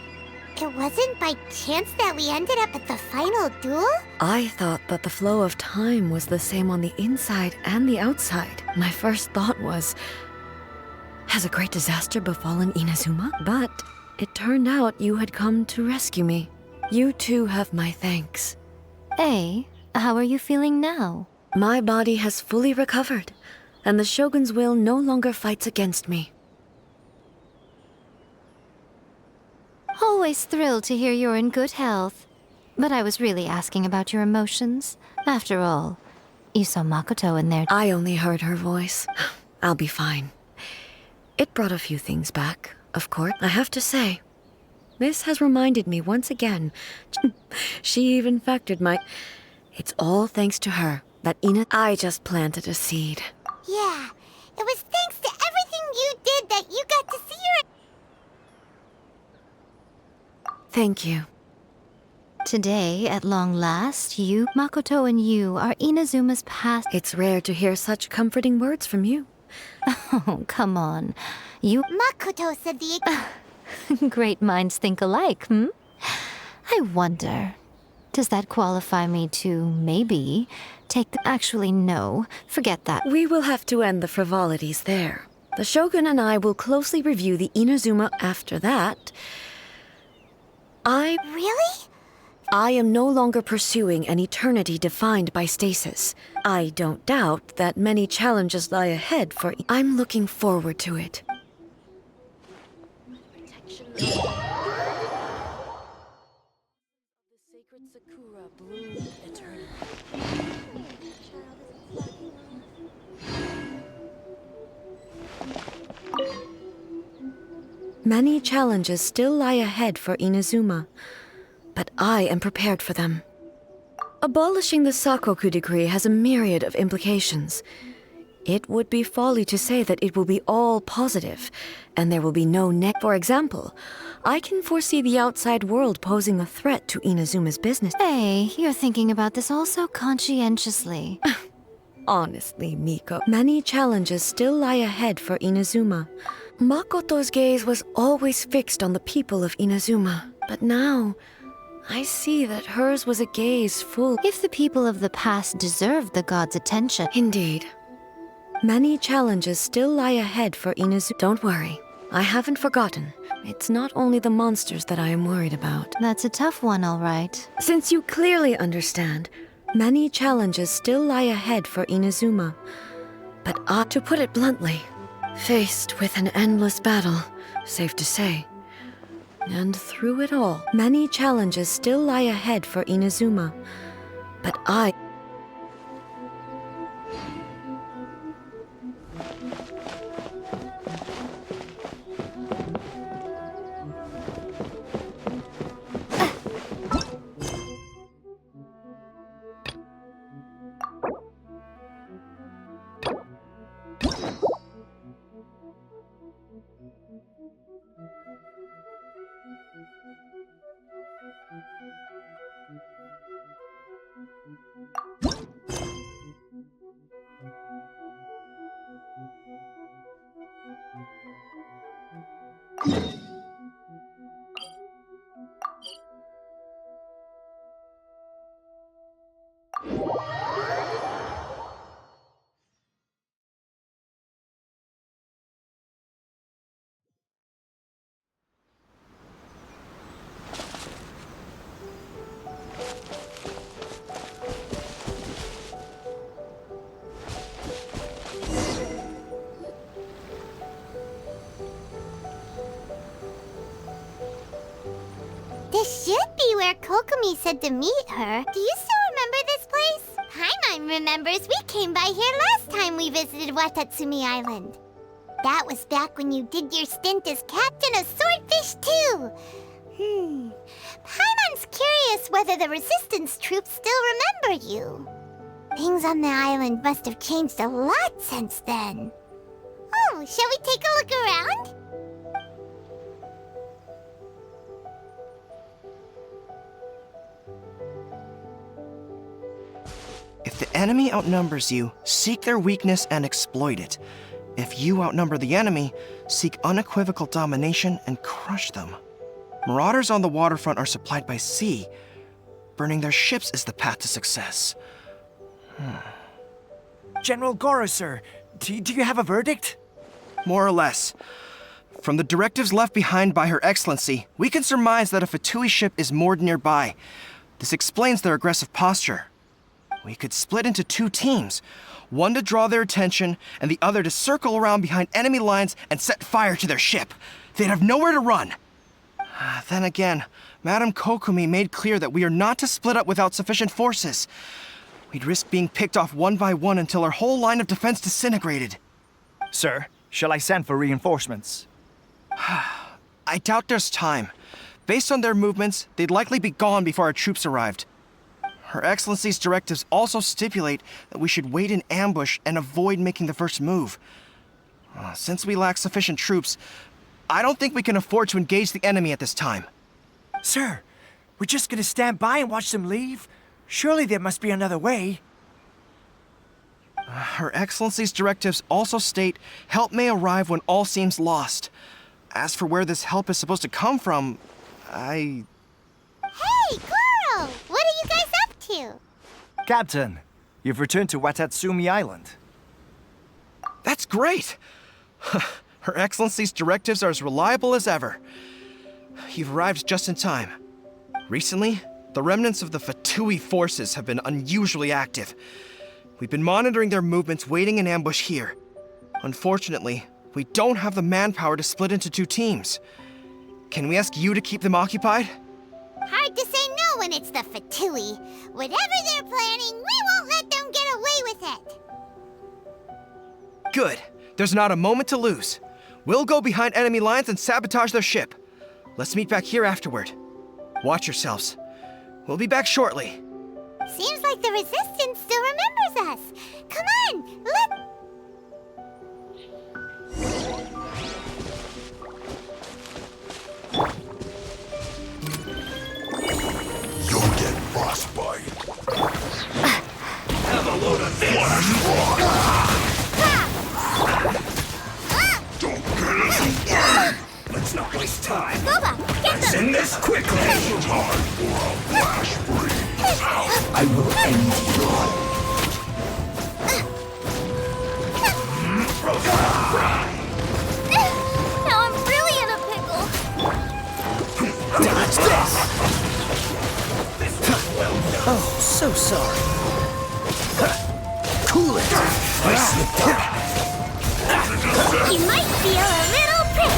it wasn't by chance that we ended up at the final duel? I thought that the flow of time was the same on the inside and the outside. My first thought was, has a great disaster befallen Inazuma? But it turned out you had come to rescue me. You too have my thanks. A, how are you feeling now? My body has fully recovered, and the Shogun's will no longer fights against me. Always thrilled to hear you're in good health. But I was really asking about your emotions. After all, you saw Makoto in there. I only heard her voice. I'll be fine. It brought a few things back, of course. I have to say, this has reminded me once again. She even factored my... It's all thanks to her that I just planted a seed. Yeah, it was thanks to everything you did that you got to see her. Thank you. Today, at long last, you, Makoto, and you are Inazuma's past. It's rare to hear such comforting words from you. Oh, come on. You Makoto said the... great minds think alike, hmm? I wonder, does that qualify me to, maybe, take the... Actually, no. Forget that. We will have to end the frivolities there. The Shogun and I will closely review the Inazuma after that. Really? I am no longer pursuing an eternity defined by stasis. I don't doubt that many challenges lie ahead for... I'm looking forward to it. The sacred Sakura bloomed eternally. Many challenges still lie ahead for Inazuma, but I am prepared for them. Abolishing the Sakoku decree has a myriad of implications. It would be folly to say that it will be all positive, and there will be no For example, I can foresee the outside world posing a threat to Inazuma's business. Hey, you're thinking about this all so conscientiously. Honestly, Miko, many challenges still lie ahead for Inazuma. Makoto's gaze was always fixed on the people of Inazuma, but now I see that hers was a gaze full... If the people of the past deserved the god's attention... Indeed. Many challenges still lie ahead for Inazuma. Don't worry, I haven't forgotten. It's not only the monsters that I am worried about. That's a tough one, all right. Since you clearly understand, many challenges still lie ahead for Inazuma. But to put it bluntly, faced with an endless battle, safe to say. And through it all, many challenges still lie ahead for Inazuma. But I... This should be where Kokomi said to meet her. Do you still remember this place? Paimon remembers we came by here last time we visited Watatsumi Island. That was back when you did your stint as captain of Swordfish too. Paimon's curious whether the Resistance troops still remember you. Things on the island must have changed a lot since then. Oh, shall we take a look around? If the enemy outnumbers you, seek their weakness and exploit it. If you outnumber the enemy, seek unequivocal domination and crush them. Marauders on the waterfront are supplied by sea. Burning their ships is the path to success. General Goro, sir, do you have a verdict? More or less. From the directives left behind by Her Excellency, we can surmise that a Fatui ship is moored nearby. This explains their aggressive posture. We could split into 2 teams, one to draw their attention and the other to circle around behind enemy lines and set fire to their ship. They'd have nowhere to run. Then again, Madame Kokomi made clear that we are not to split up without sufficient forces. We'd risk being picked off one by one until our whole line of defense disintegrated. Sir, shall I send for reinforcements? I doubt there's time. Based on their movements, they'd likely be gone before our troops arrived. Her Excellency's directives also stipulate that we should wait in ambush and avoid making the first move. Since we lack sufficient troops, I don't think we can afford to engage the enemy at this time. Sir, we're just gonna stand by and watch them leave? Surely there must be another way. Her Excellency's directives also state help may arrive when all seems lost. As for where this help is supposed to come from, Hey, Goro! What are you guys up to? Captain, you've returned to Watatsumi Island. That's great! Her Excellency's directives are as reliable as ever. You've arrived just in time. Recently, the remnants of the Fatui forces have been unusually active. We've been monitoring their movements, waiting in ambush here. Unfortunately, we don't have the manpower to split into 2 teams. Can we ask you to keep them occupied? Hard to say no when it's the Fatui. Whatever they're planning, we won't let them get away with it. Good. There's not a moment to lose. We'll go behind enemy lines and sabotage their ship. Let's meet back here afterward. Watch yourselves. We'll be back shortly. Seems like the Resistance still remembers us. Come on, You'll get frostbite. Have a load of this. Don't get in the way. Let's not waste time. Boba, get Let's them! end this quickly. Time for a flash freeze. I will end you. Now I'm really in a pickle. Dodge this. Oh, so sorry. Cool it. I slipped up. You might feel a little prick.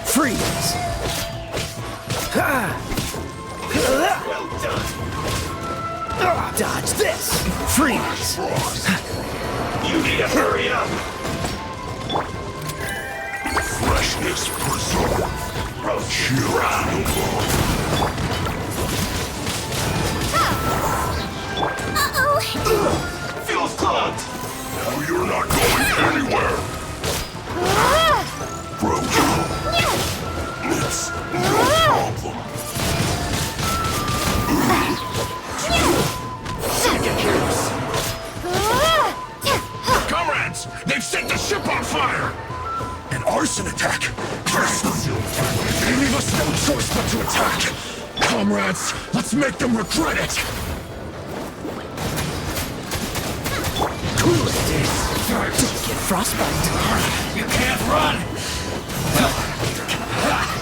Freeze! Dodge this! Freeze! You need to hurry up. Freshness preserved. Chill to the bone. Uh-oh! Feels clogged. Now you're not going anywhere. Frozen. It's no problem. Comrades, they've set the ship on fire. An arson attack. Curse them. They leave us no choice but to attack. Comrades, let's make them regret it. Cool it. Don't get frostbite. You can't run.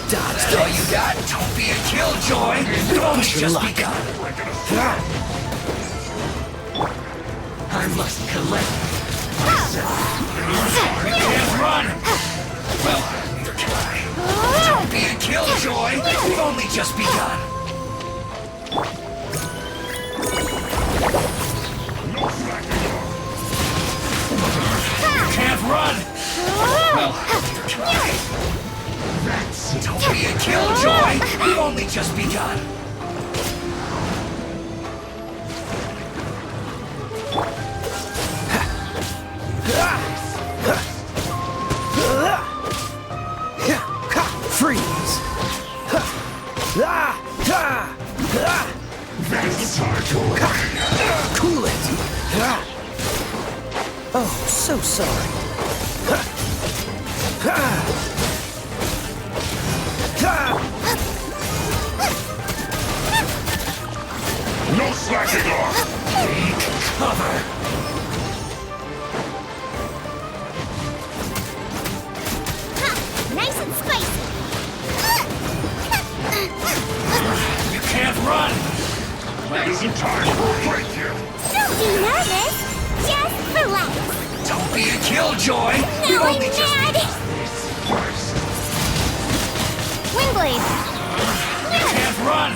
Dodge this. All you got. Don't be a killjoy. It's just begun. I must collect myself. You can't run. Well, neither can I. Don't be a killjoy. just begun. You can't run! Well, don't be a killjoy! We've only just begun. Freeze! Cool it! Oh, so sorry. No slacking off! Take cover! Nice and spicy. You can't run! Isn't time to break you! Don't be nervous. Just relax. Don't be a killjoy! Now We've I'm only just mad. Windblade. You can't run!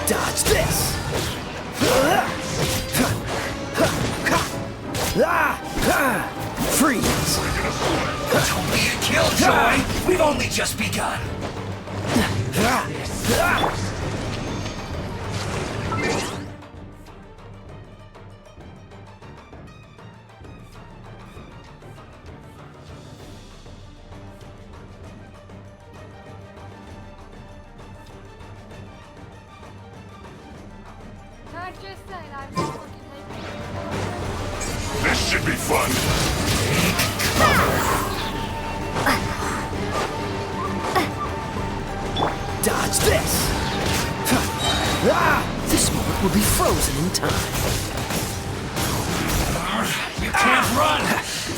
Dodge this! Freeze! Don't be a killjoy! We've only just begun. This should be fun! Dodge this! This moment will be frozen in time. You can't run!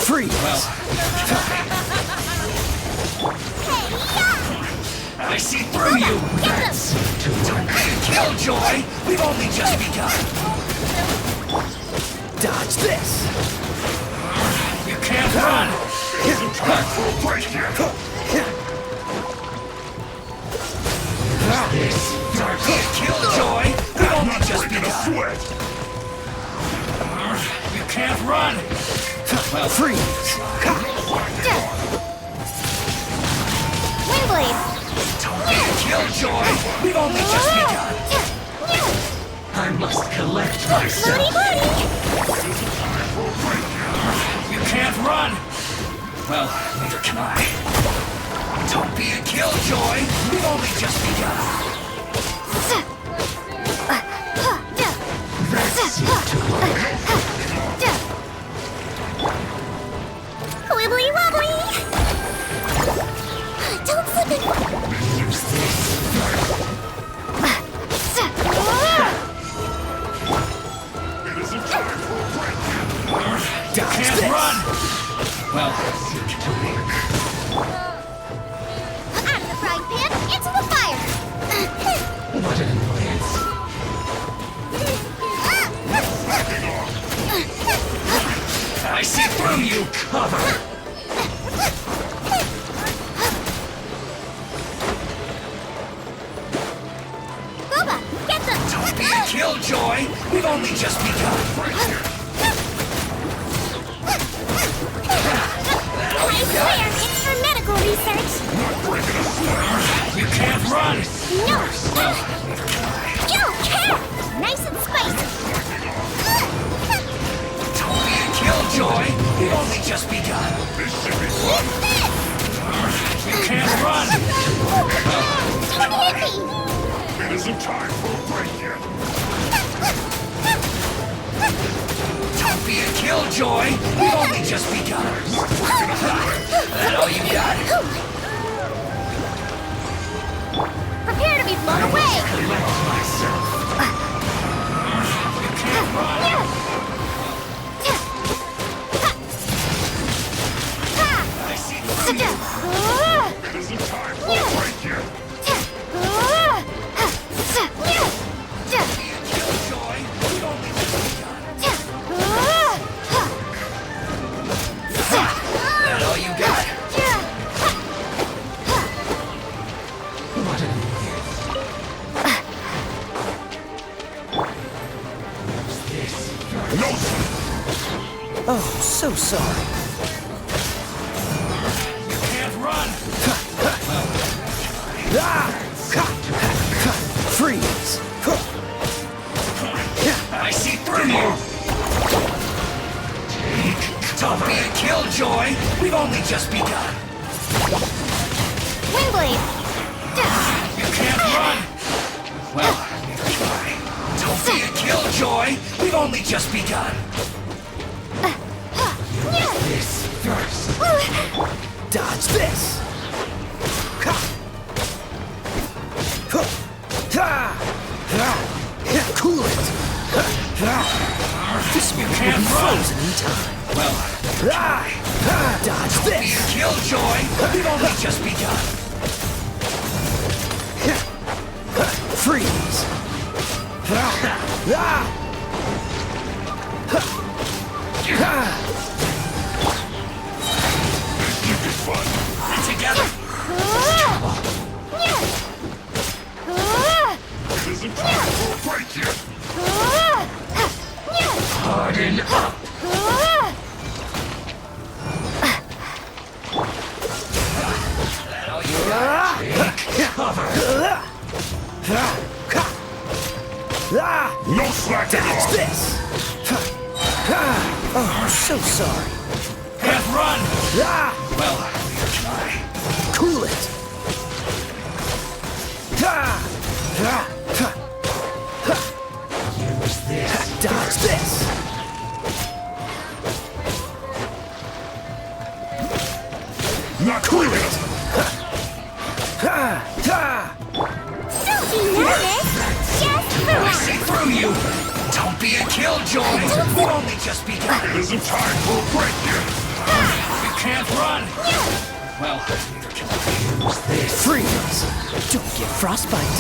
Freeze! I see through you! Don't be a killjoy! We've only just begun. Dodge this! You can't run! Isn't time for a break yet! Don't be a killjoy! We've only just Breaking a begun. sweat! You can't run! Freeze! Windblade. Don't be a killjoy! We've only just begun. I must collect myself. Floaty You can't run! Well, neither can I. Don't be a killjoy! We've only just begun. Wibbly wobbly. Don't slip it. It isn't time for a break yet! You can't run! Well, Out of the frying pan, into the fire. what an annoyance. I see through you! Cover! Boba, get them. Don't be a killjoy! We've only just begun. I swear it's for medical research. You can't run! No. Well, neither can I. Yo, cat. Nice and spicy. Don't be a killjoy! We've only just begun. This should be fun! You can't run! Don't hit me. It isn't time for a break yet! Don't be a killjoy! We've only just begun. That all you got? Prepare to be blown away. Collect myself. You can't run! I see through you! It isn't time for a break yet! Be a killjoy! We've only just begun. That all you got? sorry. You can't run! Freeze! I see through you! Don't be a killjoy! We've only just begun! Windblade! You can't run! Well, try. Don't be a killjoy! We've only just begun! This first! Dodge this! Cool it! This one will be frozen in time. Well, Dodge be a this! killjoy! We've only just begun! Freeze! Together! Isn't time for a break yet? Harden up! That'll you got. Take cover! No slacking Dodge off! this! Oh, I'm so sorry. Can't run! Well, try. Cool it! Use this. Dodge this! Not cool it! Don't be nervous! Just I relax! see through you! Don't be a killjoy! We've only just begun! It isn't time for a break yet! You can't run! Well, use this. Freeze! Don't get frostbite!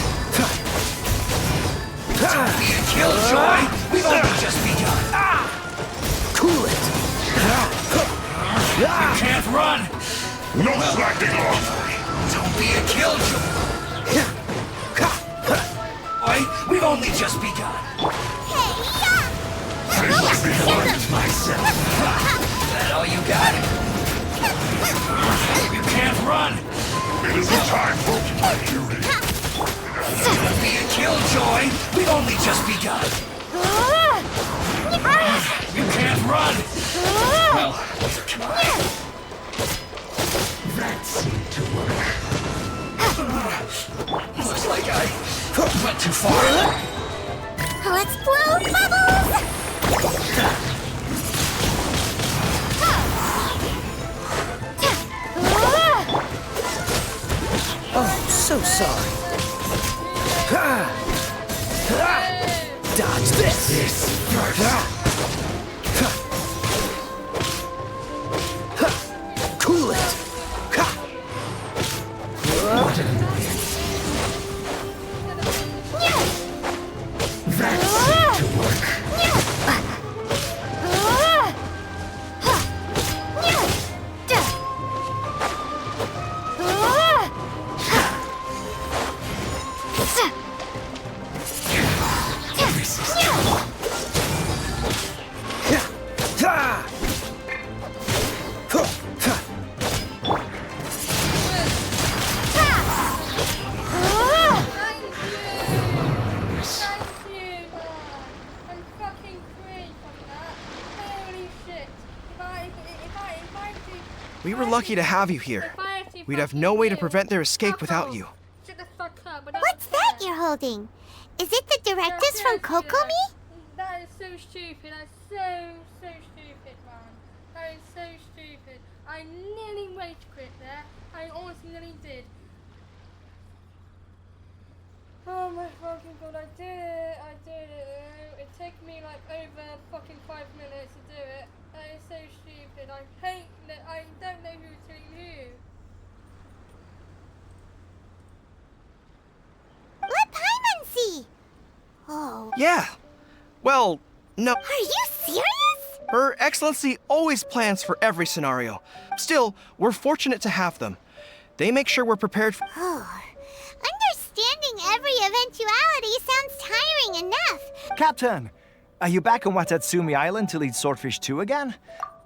Don't be a killjoy! We've only just begun! Cool it! You can't run! No slacking off! Don't be a killjoy! We've only just begun! Finish me Warned myself! That all you got? You can't run! It isn't time for my duty! Don't be a killjoy! We've only just begun! You can't run! Well, try. That seemed to work. Looks like I went too far. Let's blow bubbles! Oh, so sorry. Dodge this! Cool it! That seemed to work. This is trouble. We were lucky to have you here. We'd have no way to prevent their escape without you. What's that you're holding? Is it the directives from Kokomi? That is so stupid. That's so stupid, man. That is so stupid. I nearly rage quit there. I honestly nearly did. Oh my fucking god, I did it. I did it. It took me like over fucking 5 minutes to do it. That is so stupid. I hate that. I don't know who's doing who. Let Paimon see! Oh. Yeah. Well, no. Are you serious? Her Excellency always plans for every scenario. Still, we're fortunate to have them. They make sure we're prepared for. Oh. Understanding every eventuality sounds tiring enough. Captain! Are you back on Watatsumi Island to lead Swordfish 2 again?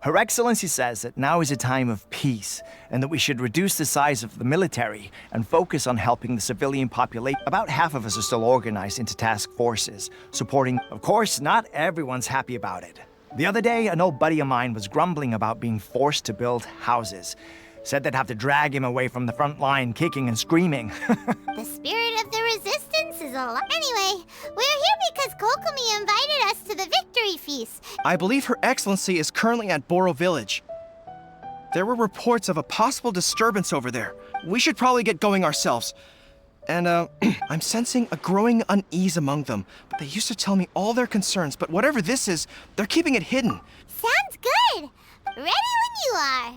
Her Excellency says that now is a time of peace, and that we should reduce the size of the military and focus on helping the civilian population. About half of us are still organized into task forces, supporting. Of course, not everyone's happy about it. The other day, an old buddy of mine was grumbling about being forced to build houses. Said they'd have to drag him away from the front line, kicking and screaming. The spirit of the resistance is alive. Anyway, we're here because Kokomi invited us to the victory feast. I believe Her Excellency is currently at Boro Village. There were reports of a possible disturbance over there. We should probably get going ourselves. And, I'm sensing a growing unease among them. But they used to tell me all their concerns, but whatever this is, they're keeping it hidden. Sounds good. Ready when you are.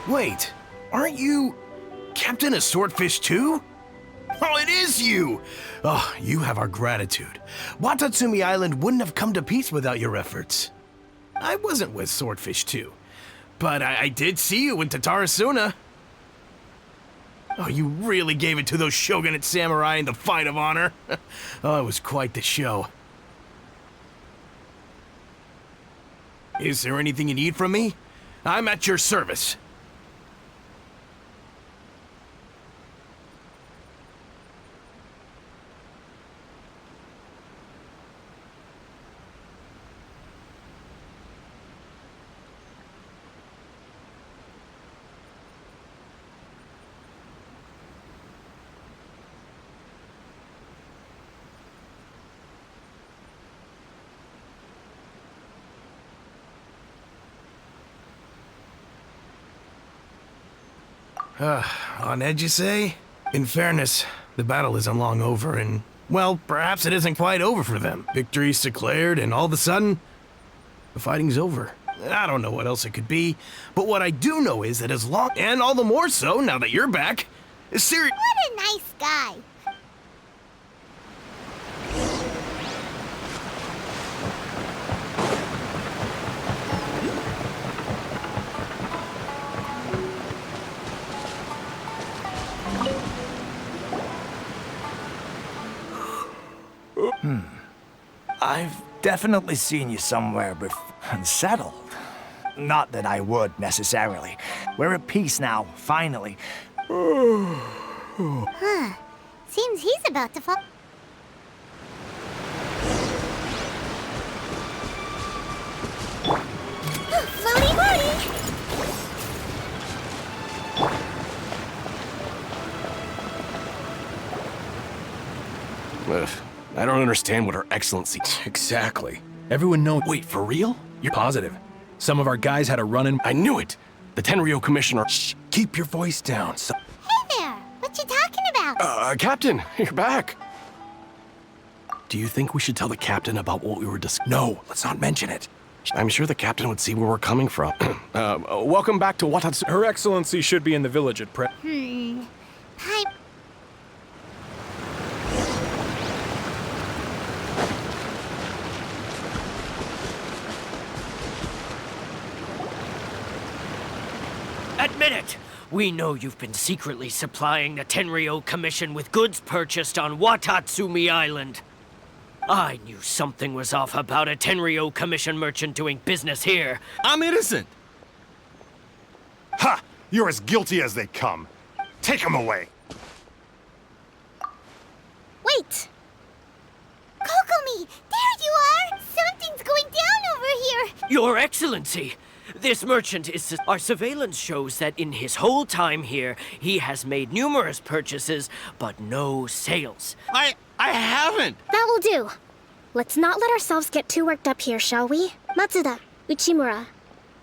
Wait, aren't you Captain of Swordfish too? Oh, it is you! Oh, you have our gratitude. Watatsumi Island wouldn't have come to peace without your efforts. I wasn't with Swordfish 2, but I did see you in Tatarasuna. Oh, you really gave it to those shogunate samurai in the fight of honor. Oh, it was quite the show. Is there anything you need from me? I'm at your service. On edge, you say? In fairness, the battle isn't long over, and, well, perhaps it isn't quite over for them. Victory's declared, and all of a sudden, the fighting's over. I don't know what else it could be, but what I do know is that as long, and all the more so now that you're back, What a nice guy. I've definitely seen you somewhere before. Unsettled. Not that I would, necessarily. We're at peace now, finally. Huh. Seems he's about to fall. Floaty floaty! understand what Her Excellency... Exactly. Everyone knows... Wait, for real? You're positive? Some of our guys had a run-in... I knew it! The Tenryou Commissioner... Shh! Keep your voice down. Hey there! What you talking about? Captain, you're back. Do you think we should tell the captain about what we were discussing? No, let's not mention it. I'm sure the captain would see where we're coming from. Welcome back to Watatsu... Her Excellency should be in the village at Admit it! We know you've been secretly supplying the Tenryou Commission with goods purchased on Watatsumi Island. I knew something was off about a Tenryou Commission merchant doing business here. I'm innocent! Ha! You're as guilty as they come. Take him away. Wait! Kokomi! There you are! Something's going down over here! Your Excellency! This merchant is... Our surveillance shows that in his whole time here, he has made numerous purchases, but no sales. I haven't! That will do. Let's not let ourselves get too worked up here, shall we? Matsuda, Uchimura,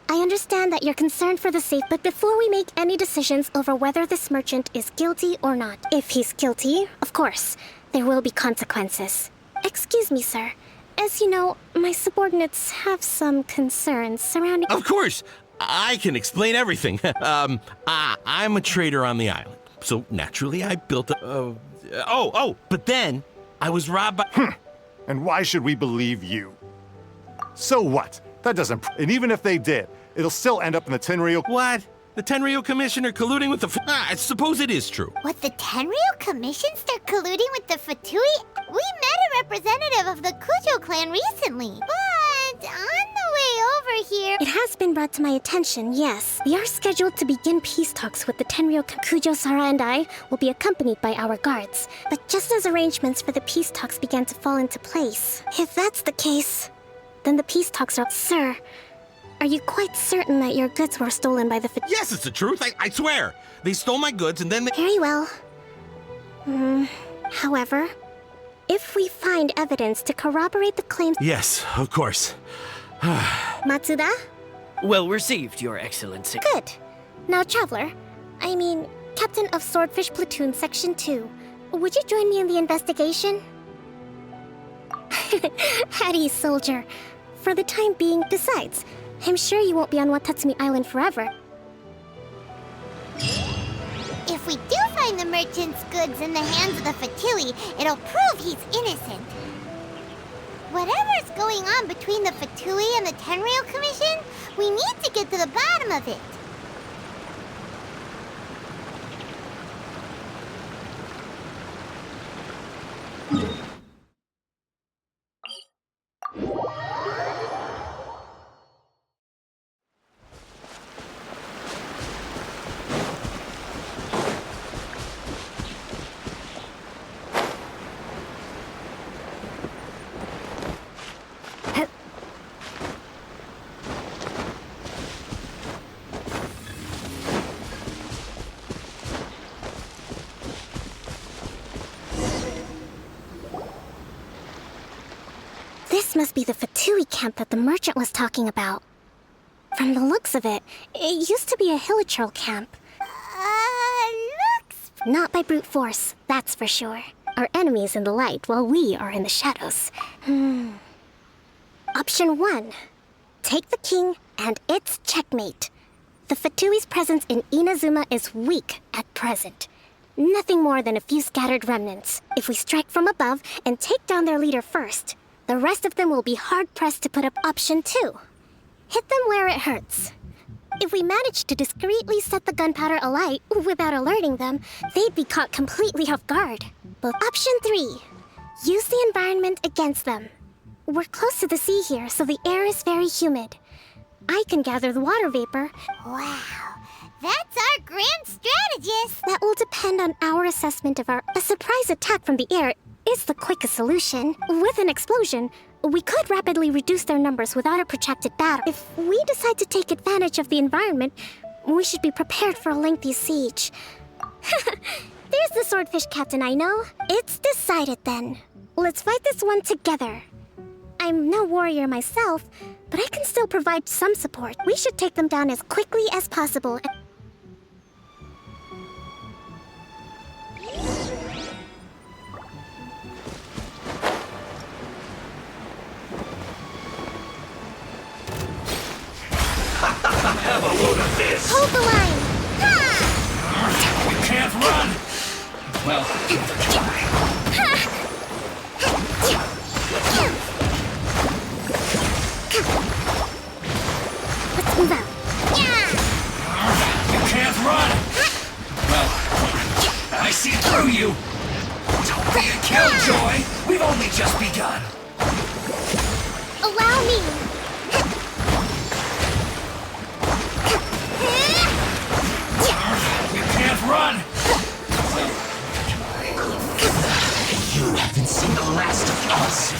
I understand that you're concerned for the safe, but before we make any decisions over whether this merchant is guilty or not, if he's guilty, of course, there will be consequences. Excuse me, sir. As you know, my subordinates have some concerns surrounding... Of course! I can explain everything. I'm a trader on the island, so naturally I built a... but then I was robbed by... And why should we believe you? So what? That doesn't... And even if they did, it'll still end up in the Tenryou... What? The Tenryou Commissioner colluding with the... I suppose it is true. What, the Tenryou Commission start colluding with the Fatui? We met a representative of the Kujo clan recently, but on the way over here... It has been brought to my attention, yes. We are scheduled to begin peace talks with the Tenryou. Kujo, Sara, and I will be accompanied by our guards. But just as arrangements for the peace talks began to fall into place, if that's the case, then the peace talks are... Sir, are you quite certain that your goods were stolen by the... Yes, it's the truth. I swear. They stole my goods and then they... Very well. However, if we find evidence to corroborate the claims... Yes, of course. Matsuda? Well received, Your Excellency. Good. Now, Traveler, Captain of Swordfish Platoon Section 2, would you join me in the investigation? At ease, soldier. For the time being, besides, I'm sure you won't be on Watatsumi Island forever. If we do find the merchant's goods in the hands of the Fatui, it'll prove he's innocent. Whatever's going on between the Fatui and the Tenryou Commission, we need to get to the bottom of it. This must be the Fatui camp that the merchant was talking about. From the looks of it, it used to be a hilichurl camp. Looks... Not by brute force, that's for sure. Our enemy is in the light, while we are in the shadows. Option 1. Take the king, and it's checkmate. The Fatui's presence in Inazuma is weak at present. Nothing more than a few scattered remnants. If we strike from above and take down their leader first, the rest of them will be hard-pressed to put up option 2. Hit them where it hurts. If we manage to discreetly set the gunpowder alight without alerting them, they'd be caught completely off guard. But option 3. Use the environment against them. We're close to the sea here, so the air is very humid. I can gather the water vapor. Wow, that's our grand strategist. That will depend on our assessment of a surprise attack from the air is the quickest solution. With an explosion, we could rapidly reduce their numbers without a protracted battle. If we decide to take advantage of the environment, we should be prepared for a lengthy siege. There's the swordfish captain I know. It's decided then. Let's fight this one together. I'm no warrior myself, but I can still provide some support. We should take them down as quickly as possible. Have a load of this! Hold the line! You can't run! Well, neither can I. Let's move out. You can't run! Well, I see through you! Don't be a killjoy! We've only just begun! Allow me! You can't run! You haven't seen the last of us!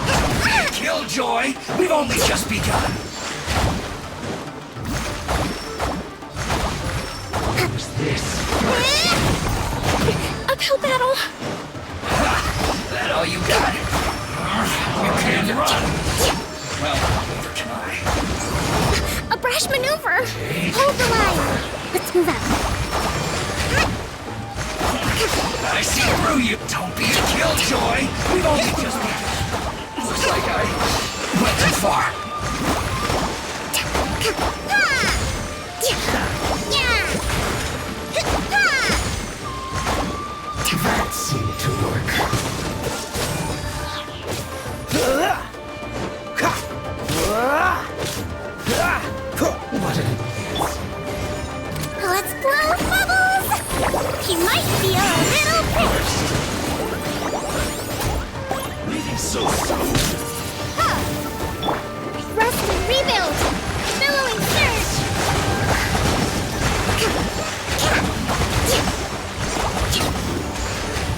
Don't be a killjoy! We've only just begun! Who's this? Uphill battle! That all you got? You can't run! Well, neither can I. A brash maneuver! Hold the line! Let's move out. I see through you! Don't be a killjoy! We've only just begun! Looks like I went too far. That seemed to work. What an Let's blow bubbles! He might be a little pissed. leaving so soon. Rest and rebuild! Billowing surge!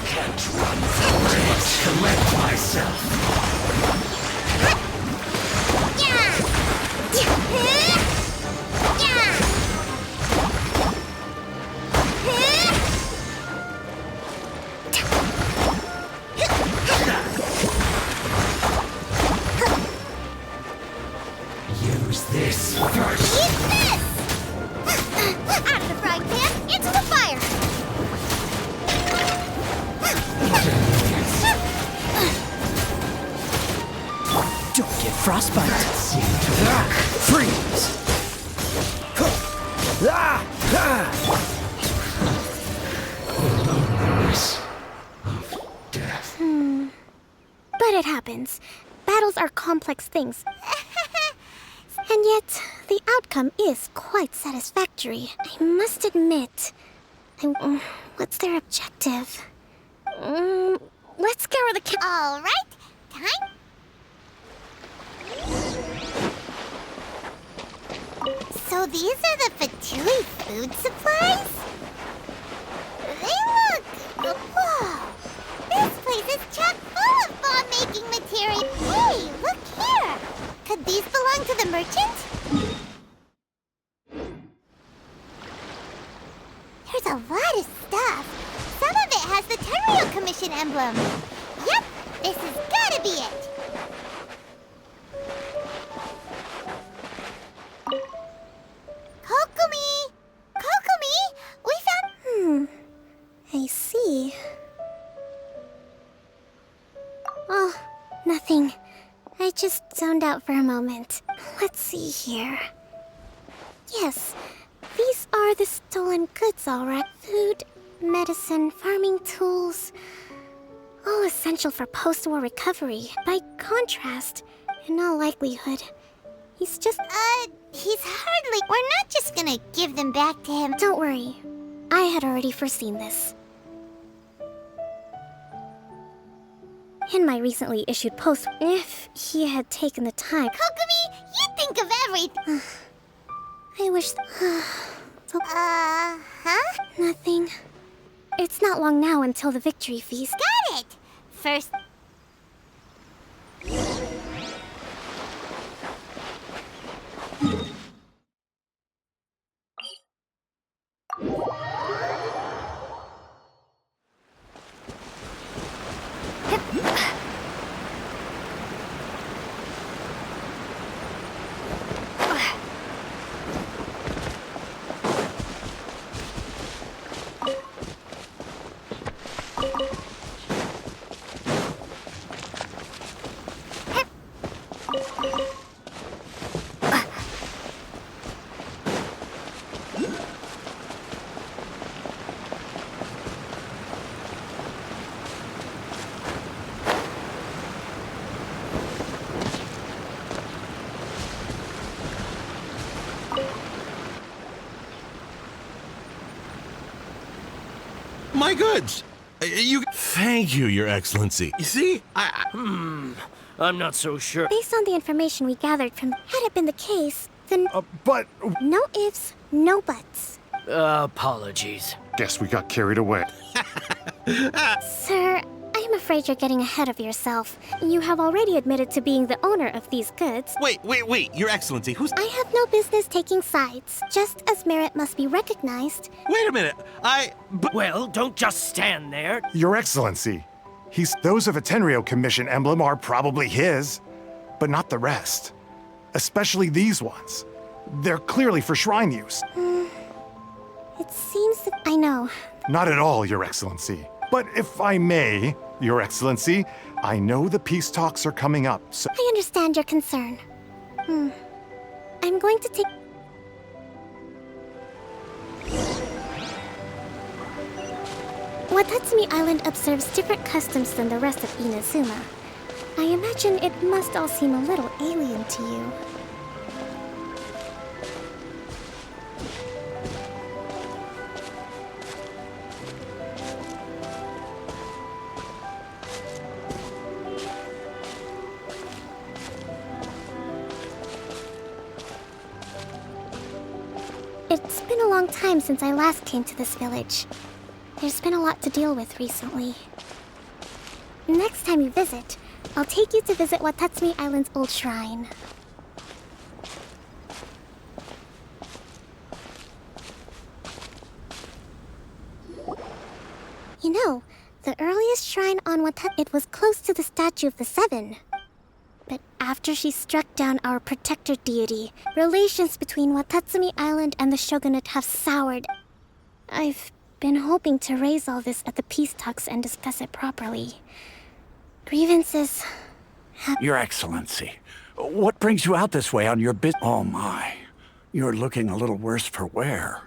Can't run forward. Let's collect myself. Use this first. Eat this! Out of the frying pan, into the fire! Don't get frostbite. Freeze! But it happens. Battles are complex things. And yet, the outcome is quite satisfactory. I must admit. What's their objective? Let's scour the All right, time. So these are the Fatui food supplies? They look... Whoa! This place is chock full of bomb-making material. Hey, look here! Could these belong to the merchant? There's a lot of stuff. Some of it has the Tenryou Commission emblem. Yep, this has gotta be it. Kokumi! Kokumi! We found... I see. Oh, nothing. I just zoned out for a moment. Let's see here. Yes, these are the stolen goods, all right. Food, medicine, farming tools. All essential for post-war recovery. By contrast, in all likelihood, he's just... he's hardly... We're not just gonna give them back to him. Don't worry. I had already foreseen this. In my recently issued post, if he had taken the time... Kokumi, you think of everything. I wish... Huh? Nothing. It's not long now until the victory feast. Got it! First... my goods. You. Thank you, Your Excellency. You see, I'm not so sure. Based on the information we gathered from, had it been the case, then... But... No ifs, no buts. Apologies. Guess we got carried away. Sir, I am afraid you're getting ahead of yourself. You have already admitted to being the owner of these goods. Wait, Your Excellency, who's... I have no business taking sides. Just as merit must be recognized. Wait a minute, Well, don't just stand there. Your Excellency, those of a Tenryou Commission emblem are probably his, but not the rest. Especially these ones. They're clearly for shrine use. It seems that I know. Not at all, Your Excellency. But if I may, Your Excellency, I know the peace talks are coming up, so... I understand your concern. I'm going to take... Watatsumi Island observes different customs than the rest of Inazuma. I imagine it must all seem a little alien to you. It's been a long time since I last came to this village. There's been a lot to deal with recently. Next time you visit, I'll take you to visit Watatsumi Island's old shrine. You know, the earliest shrine on it was close to the statue of the Seven. But after she struck down our protector deity, relations between Watatsumi Island and the shogunate have soured. I've been hoping to raise all this at the peace talks and discuss it properly. Grievances have... Your Excellency, what brings you out this way on your Oh my, you're looking a little worse for wear.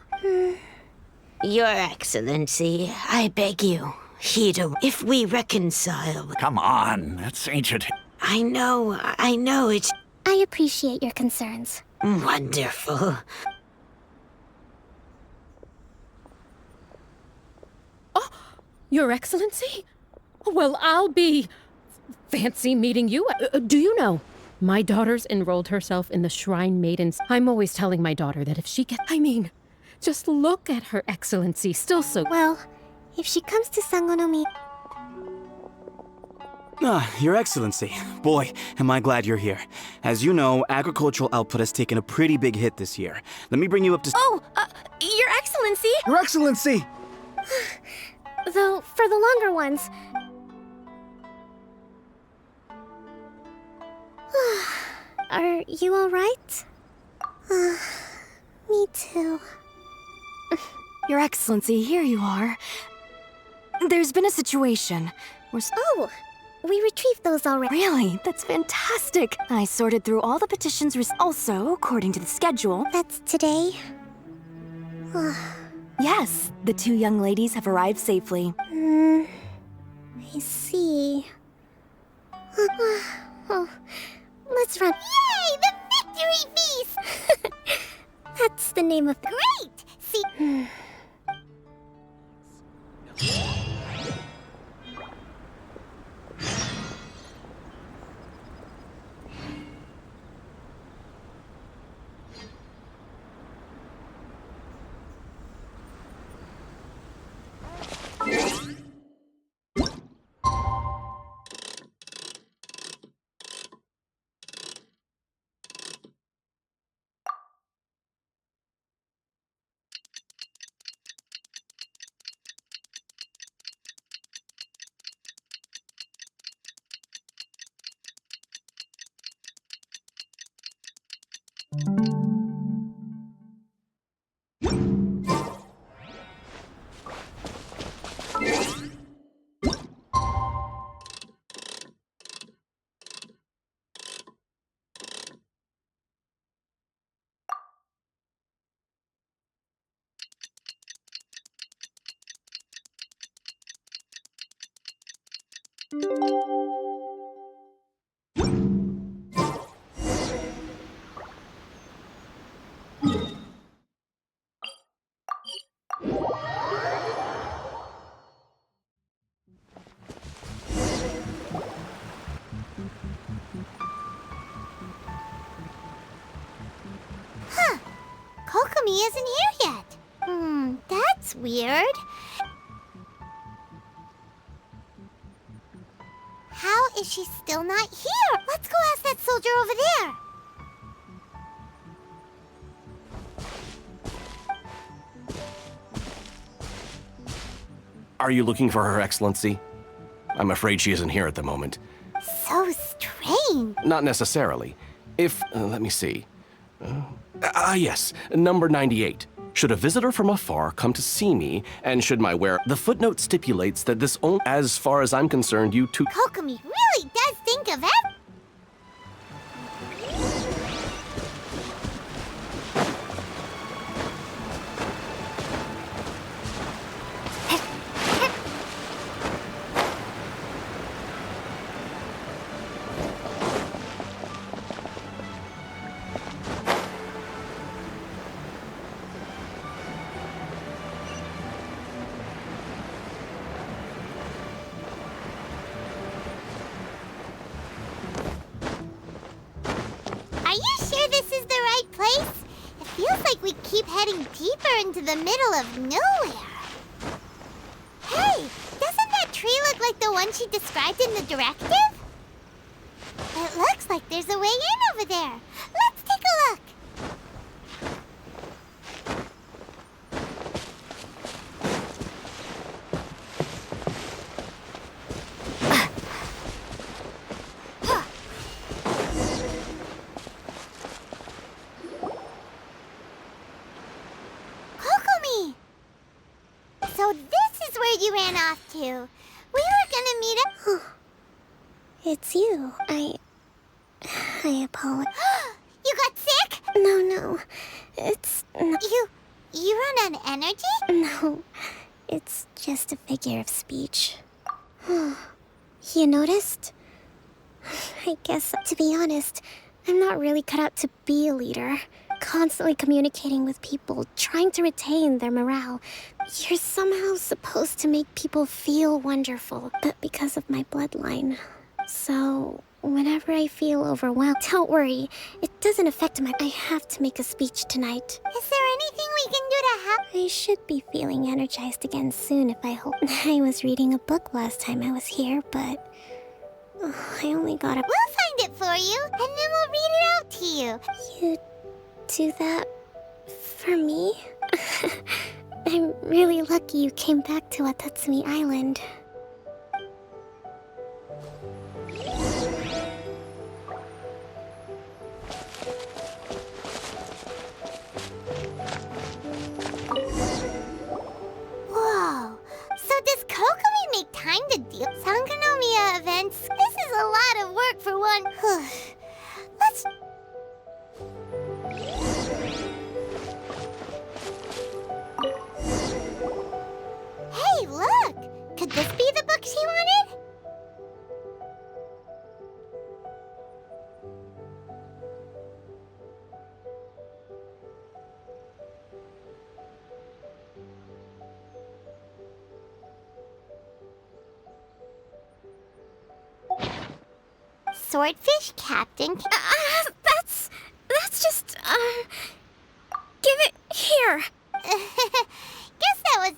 Your Excellency, I beg you, if we reconcile... Come on, that's ancient... I know, it's... I appreciate your concerns. Wonderful. Oh, Your Excellency? Well, I'll be... fancy meeting you. Do you know, my daughter's enrolled herself in the Shrine Maidens. I'm always telling my daughter that if she gets... just look at Her Excellency, still so... Well, if she comes to Sangonomi... Your Excellency. Boy, am I glad you're here. As you know, agricultural output has taken a pretty big hit this year. Let me bring you up to... Your Excellency! Your Excellency! Though, for the longer ones... Are you alright? Me too. Your Excellency, here you are. There's been a situation. Oh! We retrieved those already. Really? That's fantastic. I sorted through all the petitions also, according to the schedule. That's today? Yes, the two young ladies have arrived safely. I see. Let's run. Yay! The victory feast! That's the name of the... Great! See... Kokomi isn't here yet. That's weird. How is she still not here? Let's go ask that soldier over there. Are you looking for Her Excellency? I'm afraid she isn't here at the moment. So strange. Not necessarily. If, let me see. Yes, number 98. Should a visitor from afar come to see me, and should my wear... The footnote stipulates that this only... As far as I'm concerned, you two... Kokomi really does think of everything. Are you sure this is the right place? It feels like we keep heading deeper into the middle of nowhere. Hey, doesn't that tree look like the one she described in the directive? It looks like there's a way in over there. Let's take a look. Kokomi! So this is where you ran off to. We were gonna meet up. It's you. I apologize. You got sick? No. It's... You run out of energy? No. It's just a figure of speech. You noticed? I guess, to be honest, I'm not really cut out to be a leader. Constantly communicating with people, trying to retain their morale. You're somehow supposed to make people feel wonderful, but because of my bloodline. So, whenever I feel overwhelmed, don't worry. It doesn't affect my... I have to make a speech tonight. Is there anything we can do to help? I should be feeling energized again soon if I hope. I was reading a book last time I was here, but... I only got a... We'll find it for you, and then we'll read it out to you. You do that for me? I'm really lucky you came back to Watatsumi Island. Whoa. So does Kokomi make time to deal with Sankanomiya events? This is a lot of work for one. Let's... Hey, look! Could this be the book she wanted? Swordfish Captain... That's just, give it here. Guess that was...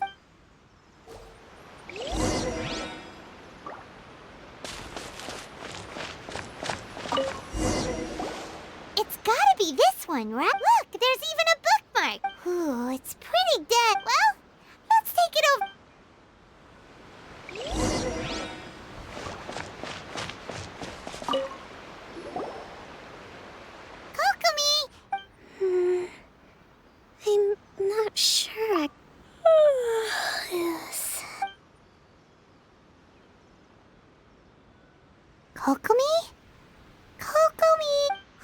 It's gotta be this one, right? Look, there's even a bookmark. Ooh, it's pretty dead. Well, let's take it over. Kokomi! I'm not sure. Yes. Kokomi? Kokomi!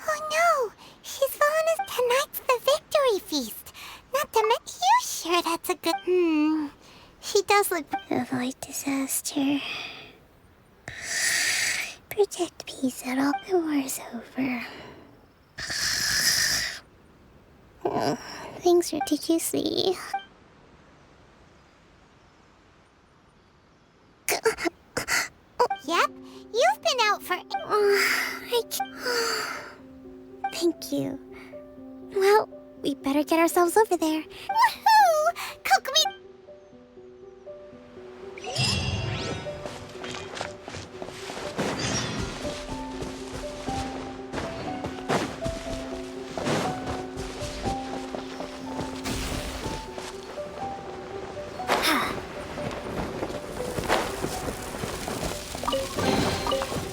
Oh no! She's fallen as tonight's the victory feast. Not to mention, you sure that's a good... She does look... Avoid disaster. Protect peace at all. The war's over. Things are... Did you see? Yep, you've been out for... Thank you. Well, We better get ourselves over there. Woohoo! Kokomi!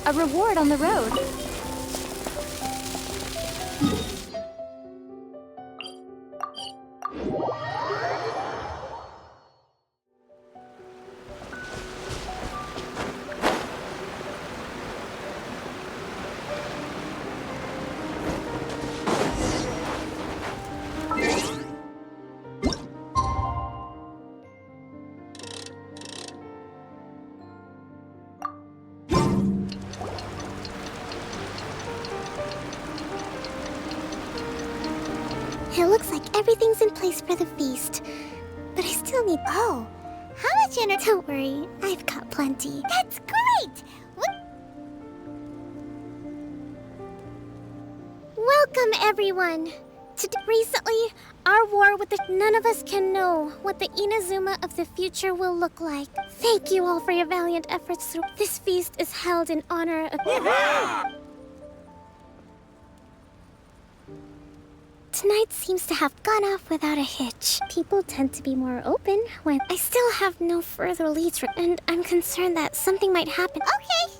A reward on the road. It looks like everything's in place for the feast. But I still need... Oh, how much energy? Don't worry, I've got plenty. That's great! Welcome, everyone! Recently, our war with the... None of us can know what the Inazuma of the future will look like. Thank you all for your valiant efforts through... This feast is held in honor of... Tonight seems to have gone off without a hitch. People tend to be more open when... I still have no further leads, and I'm concerned that something might happen. Okay,